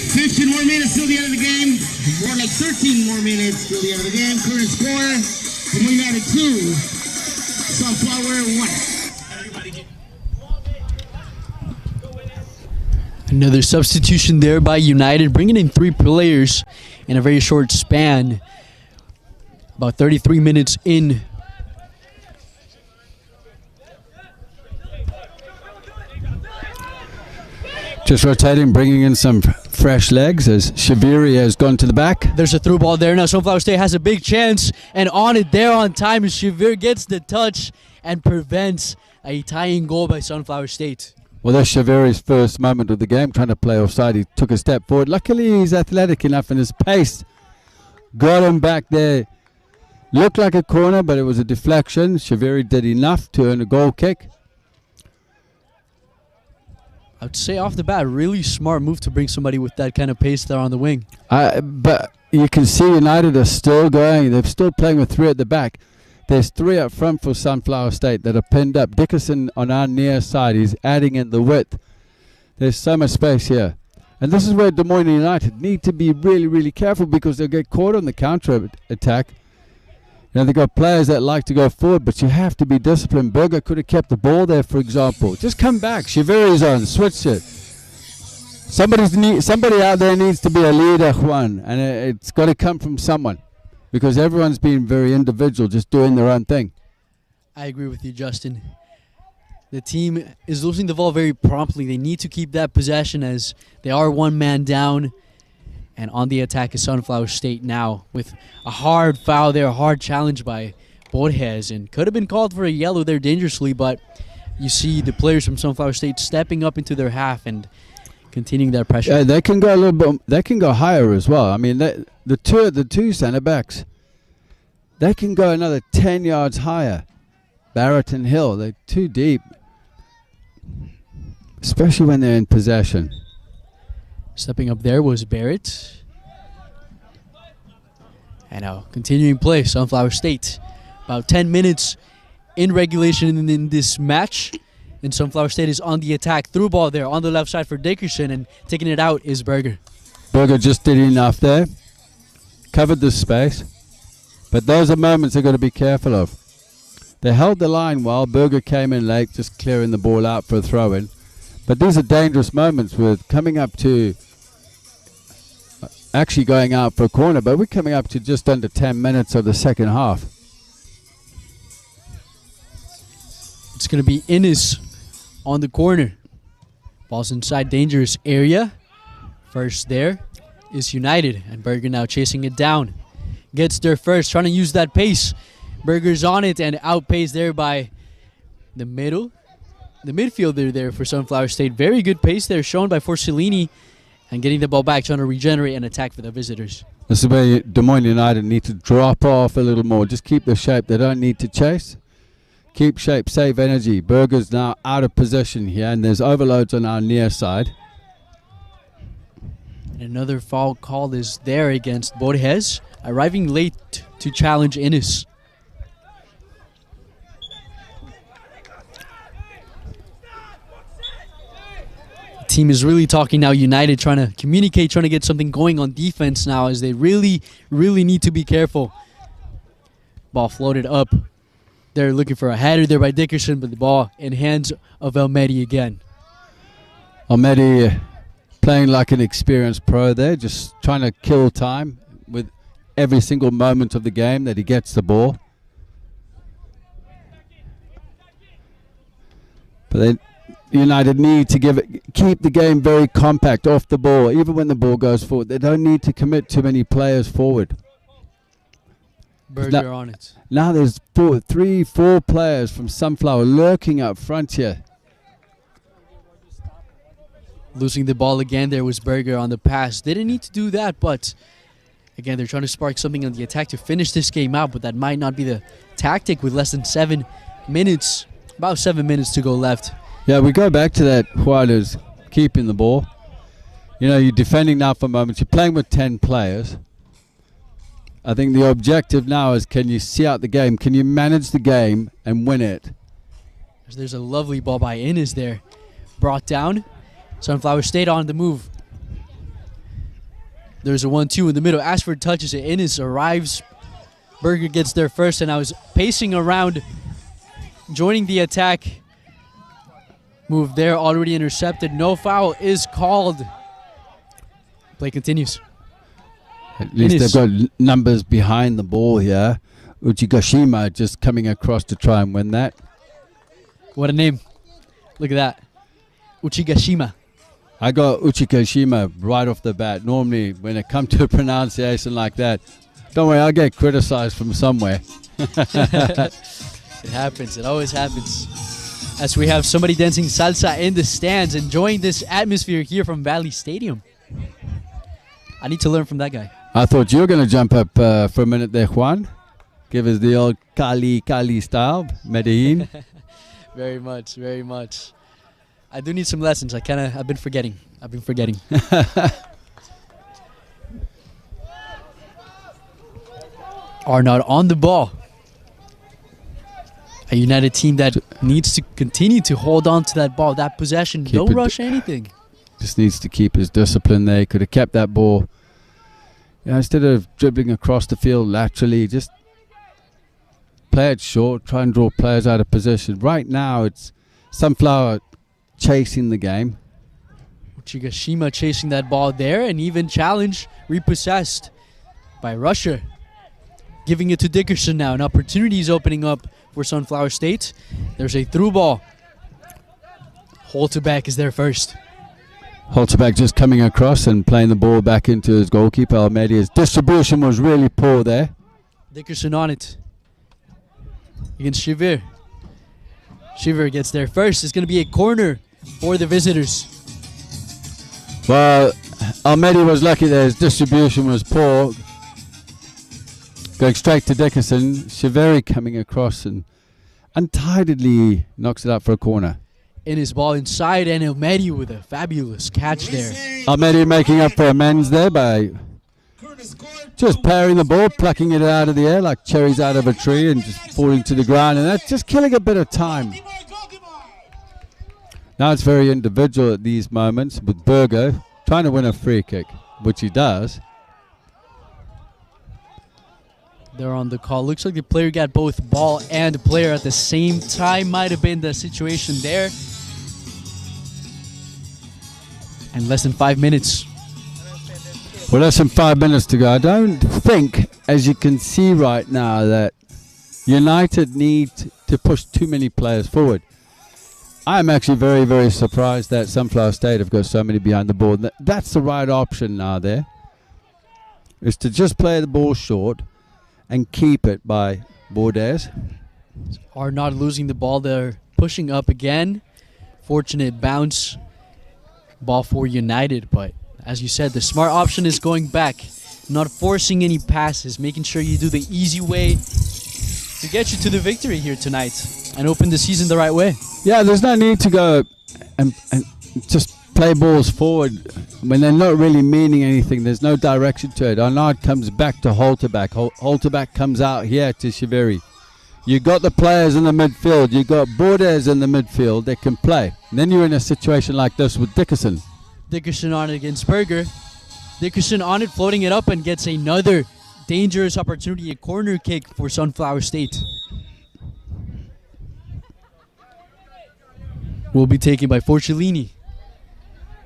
15 more minutes till the end of the game. More like 13 more minutes till the end of the game. Current score, Moines United 2, Sunflower 1. Another substitution there by United, bringing in 3 players in a very short span. About 33 minutes in. Just rotating, bringing in some fresh legs as Shaviri has gone to the back. There's a through ball there. Now Sunflower State has a big chance, and on it there on time, Shavir gets the touch and prevents a tying goal by Sunflower State. Well, that's Shaviri's first moment of the game, trying to play offside. He took a step forward. Luckily, he's athletic enough, and his pace got him back there. Looked like a corner, but it was a deflection. Shaviri did enough to earn a goal kick. I would say off the bat, really smart move to bring somebody with that kind of pace there on the wing. But you can see United are still going. They're still playing with 3 at the back. There's 3 up front for Sunflower State that are pinned up. Dickerson on our near side, he's adding in the width. There's so much space here. And this is where Des Moines United need to be really, really careful, because they'll get caught on the counter attack. You know, they've got players that like to go forward, but you have to be disciplined. Berger could have kept the ball there, for example. Just come back. Shaviri's on. Switch it. Somebody out there needs to be a leader, Juan, and it's got to come from someone, because everyone's been very individual, just doing their own thing. I agree with you, Justin. The team is losing the ball very promptly. They need to keep that possession as they are 1 man down. And on the attack is Sunflower State now with a hard foul there, a hard challenge by Borges. And could have been called for a yellow there dangerously, but you see the players from Sunflower State stepping up into their half and continuing that pressure. Yeah, they can go a little bit. They can go higher as well. I mean, the two centre backs, they can go another 10 yards higher. Barrett and Hill, they're too deep, especially when they're in possession. Stepping up there was Barrett. And now continuing play, Sunflower State. About 10 minutes in regulation in this match. And Sunflower State is on the attack. Through ball there on the left side for Dickerson, and taking it out is Berger. Berger just did enough there. Covered the space. But those are moments they've got to be careful of. They held the line well. Berger came in late, just clearing the ball out for a throw-in. But these are dangerous moments. We're coming up to actually going out for a corner, but we're coming up to just under 10 minutes of the second half. It's going to be Innes on the corner. Ball's inside dangerous area. First there is United, and Berger now chasing it down. Gets there first, trying to use that pace. Berger's on it and outpaced there by the midfielder there for Sunflower State. Very good pace there shown by Forcellini, and getting the ball back, trying to regenerate and attack for the visitors. This is where Des Moines United need to drop off a little more. Just keep the shape. They don't need to chase. Keep shape, save energy. Berger's now out of position here, and there's overloads on our near side. And another foul call is there against Borges, arriving late to challenge Innes. Team is really talking now. United trying to communicate, trying to get something going on defense now, as they really need to be careful. Ball floated up. They're looking for a header there by Dickerson, but the ball in hands of Almedi again. Almedi playing like an experienced pro there, just trying to kill time with every single moment of the game that he gets the ball. But United need to keep the game very compact off the ball. Even when the ball goes forward, they don't need to commit too many players forward. Berger on it. Now there's 4 players from Sunflower lurking up front here. Losing the ball again, there was Berger on the pass. They didn't need to do that, but again, they're trying to spark something on the attack to finish this game out, but that might not be the tactic with less than 7 minutes, about 7 minutes to go left. Yeah, we go back to that Juarez keeping the ball. You know, you're defending now for moments. You're playing with 10 players. I think the objective now is, can you see out the game? Can you manage the game and win it? There's a lovely ball by Innes there. Brought down. Sunflower State on the move. There's a 1-2 in the middle. Ashford touches it. Innes arrives. Berger gets there first, and I was pacing around, joining the attack. Move there, already intercepted. No foul is called. Play continues. At least Innes. they've got numbers behind the ball here. Uchigashima just coming across to try and win that. What a name. Look at that. Uchigashima. I got Uchigashima right off the bat. Normally, when it comes to a pronunciation like that, don't worry, I'll get criticized from somewhere. It happens. It always happens. As we have somebody dancing salsa in the stands, enjoying this atmosphere here from Valley Stadium. I need to learn from that guy. I thought you were going to jump up for a minute there, Juan. Give us the old Cali style, Medellin. Very much, very much. I do need some lessons. I've been forgetting. Arnaud on the ball. A United team that needs to continue to hold on to that ball, that possession. Don't rush anything. Just needs to keep his discipline there. He could have kept that ball. Yeah, instead of dribbling across the field laterally, just play it short, try and draw players out of position. Right now, it's Sunflower chasing the game. Uchigashima chasing that ball there, and even challenge repossessed by Russia. Giving it to Dickerson now. An opportunity is opening up for Sunflower State. There's a through ball. Holterbeck is there first. Holterbeck just coming across and playing the ball back into his goalkeeper, Almeida's distribution was really poor there. Dickerson on it. Against Shiver. Shiver gets there first. It's going to be a corner for the visitors. Well, Almeida was lucky there. His distribution was poor. Going straight to Dickerson. Shiveri coming across and untidily knocks it up for a corner. In his ball inside, and Almeida with a fabulous catch there. Almeida making up for amends there by just parrying the ball, plucking it out of the air like cherries out of a tree and just falling to the ground, and that's just killing a bit of time. Now it's very individual at these moments with Berger trying to win a free kick, which he does. They're on the call. Looks like the player got both ball and player at the same time. Might have been the situation there. And less than 5 minutes. Well, less than 5 minutes to go. I don't think, as you can see right now, that United need to push too many players forward. I'm actually very, very surprised that Sunflower State have got so many behind the ball. That's the right option now there, is to just play the ball short and keep it by Bordes. Are not losing the ball. They're pushing up again. Fortunate bounce. Ball for United, but as you said, the smart option is going back, not forcing any passes, making sure you do the easy way to get you to the victory here tonight and open the season the right way. Yeah, there's no need to go and just play balls forward when they're not really meaning anything. There's no direction to it. Arnaud comes back to Holterbeck. Holterbeck comes out here to Shiveri. You got the players in the midfield. You got Bordes in the midfield that can play. And then you're in a situation like this with Dickerson. Dickerson on it against Berger. Dickerson on it, floating it up, and gets another dangerous opportunity, a corner kick for Sunflower State. Will be taken by Forcellini.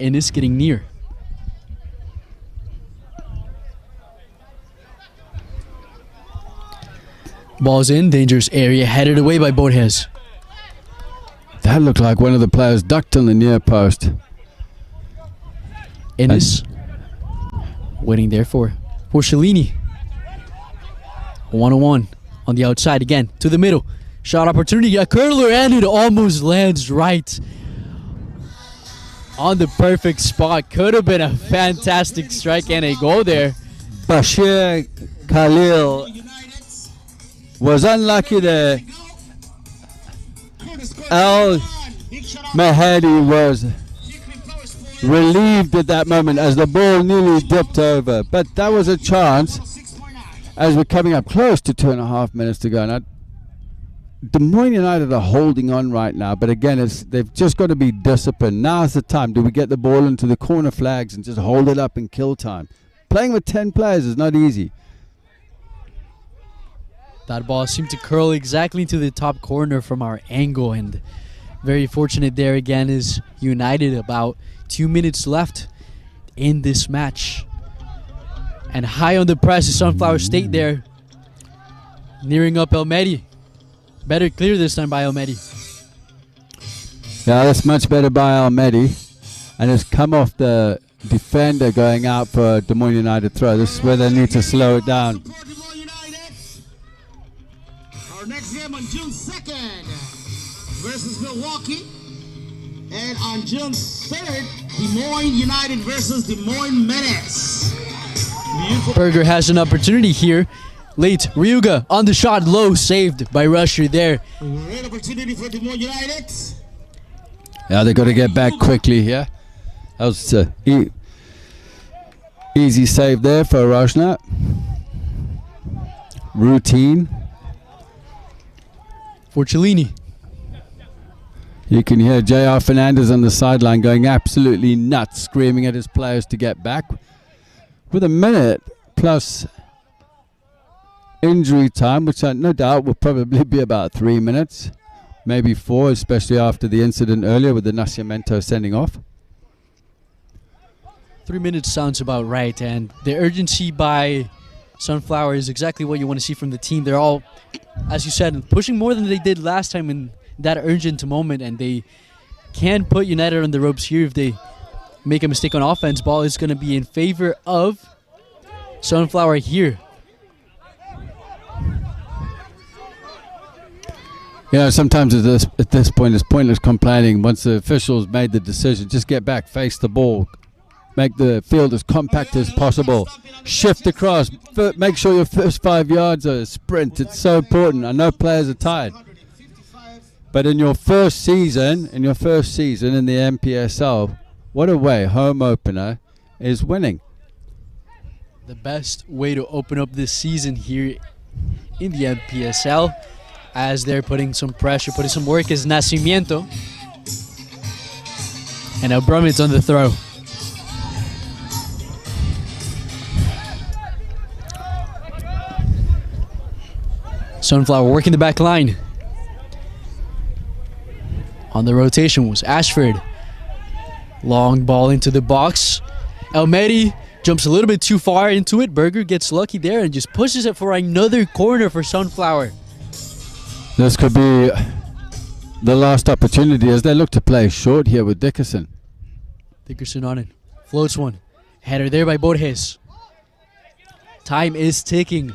And is getting near. Ball's in, dangerous area, headed away by Borges. That looked like one of the players ducked on the near post. Innes waiting there for Forcellini. 1-on-1 on the outside again to the middle. Shot opportunity, a curler, and it almost lands right on the perfect spot. Could have been a fantastic strike and a goal there. Bashir Khalil was unlucky there. Al Mahdi was relieved at that moment as the ball nearly dipped over. But that was a chance as we're coming up close to 2.5 minutes to go. Now, Des Moines United are holding on right now, but again, they've just got to be disciplined. Now's the time. Do we get the ball into the corner flags and just hold it up and kill time? Playing with 10 players is not easy. That ball seemed to curl exactly into the top corner from our angle, and very fortunate there again is United. About 2 minutes left in this match. And high on the press is Sunflower State there. Nearing up Elmedi. Better clear this time by Elmedi. Yeah, that's much better by Almedi. And it's come off the defender going out for a Des Moines United throw. This is where they need to slow it down. Our next game on June 2nd versus Milwaukee. And on June 3rd, Des Moines United versus Des Moines Menace. Berger has an opportunity here. Late, Ryuga on the shot, low, saved by Rusher there. Great opportunity for Des Moines United. Yeah, they got to get back quickly here. That was easy save there for Rajna. Routine. For Cellini. You can hear J.R. Fernandez on the sideline going absolutely nuts, screaming at his players to get back. With a minute plus injury time, which no doubt will probably be about 3 minutes, maybe 4, especially after the incident earlier with the Nascimento sending off. 3 minutes sounds about right, and the urgency by Sunflower is exactly what you want to see from the team. They're all, as you said, pushing more than they did last time in that urgent moment, and they can put United on the ropes here if they make a mistake on offense. Ball is going to be in favor of Sunflower here. Yeah, sometimes at this point it's pointless complaining. Once the officials made the decision, just get back, face the ball, make the field as compact as possible, shift across, make sure your first 5 yards are a sprint. It's so important. I know players are tired, but in your first season in the MPSL, what a way, home opener is winning. The best way to open up this season here in the MPSL, as they're putting some pressure, putting some work, is Nacimiento. And now Brummett on the throw. Sunflower working the back line. On the rotation was Ashford. Long ball into the box. Elmedi jumps a little bit too far into it. Berger gets lucky there and just pushes it for another corner for Sunflower. This could be the last opportunity as they look to play short here with Dickerson. Dickerson on it. Floats one. Header there by Borges. Time is ticking.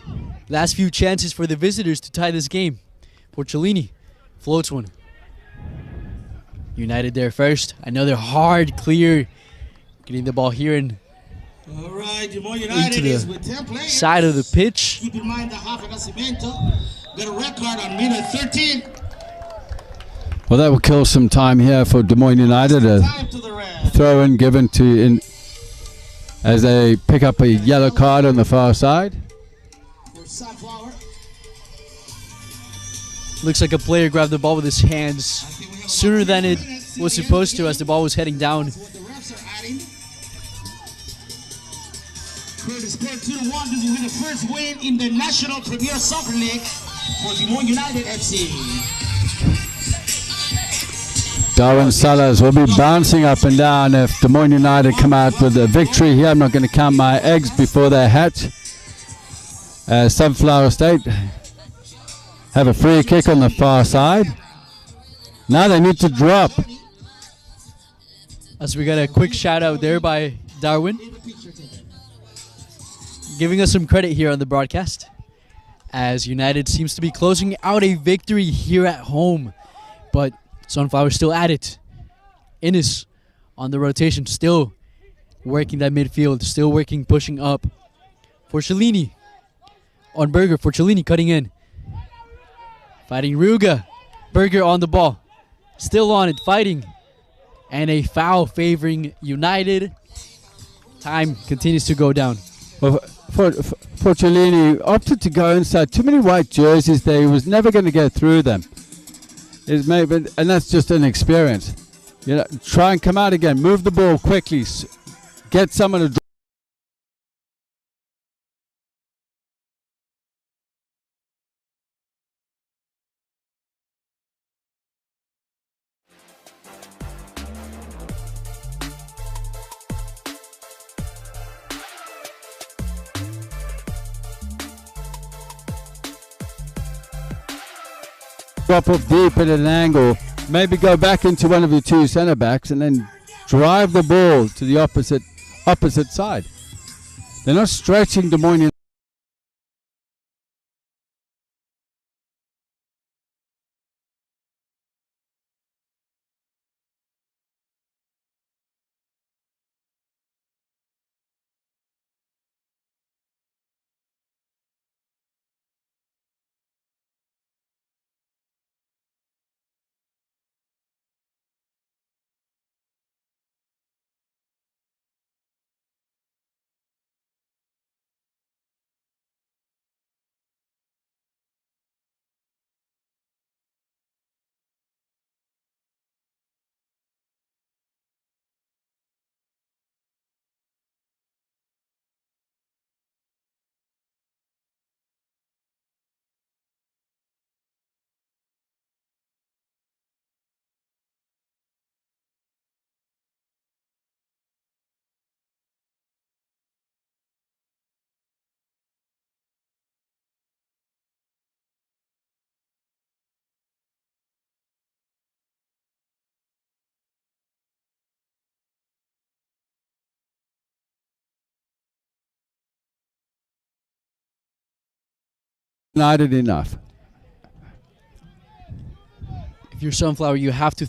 Last few chances for the visitors to tie this game. Porcellini floats one. United there first. Another hard clear. Getting the ball here and all right, Des Moines United is with 10 players. Side of the pitch. Keep in mind that Rafa Nascimento got a red card on minute 13. Well, that will kill some time here for Des Moines United. A throw in given to as they pick up a yellow card on the far side. Looks like a player grabbed the ball with his hands sooner than it was supposed to as the ball was heading down. Curtis scored 2-1. This will be the first win in the National Premier Soccer League for Des Moines United FC. Darwin Salas will be bouncing up and down if Des Moines United come out with a victory here. I'm not going to count my eggs before they hatch. Sunflower State have a free kick on the far side. Now they need to drop. As we got a quick shout out there by Darwin, giving us some credit here on the broadcast, as United seems to be closing out a victory here at home, but Sunflower still at it. Innes on the rotation, still working that midfield, still working, pushing up. For Cellini on Berger, for Cellini cutting in. Fighting Ruga. Berger on the ball. Still on it, fighting. And a foul favoring United. Time continues to go down. Well, for Cellini, opted to go inside. Too many white jerseys there. He was never going to get through them. And that's just an experience. You know, try and come out again. Move the ball quickly. Get someone to drop off deep at an angle, maybe go back into one of your two center backs and then drive the ball to the opposite side. They're not stretching Des Moines United enough. If you're Sunflower, you have to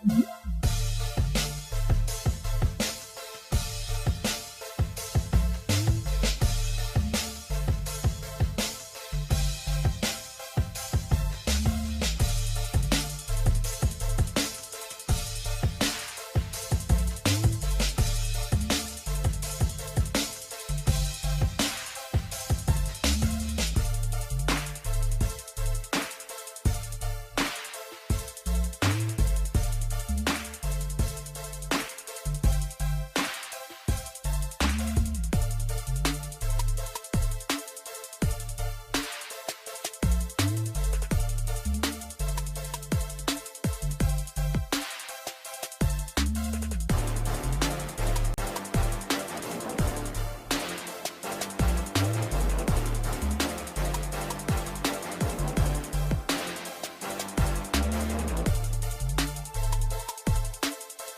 Mhm.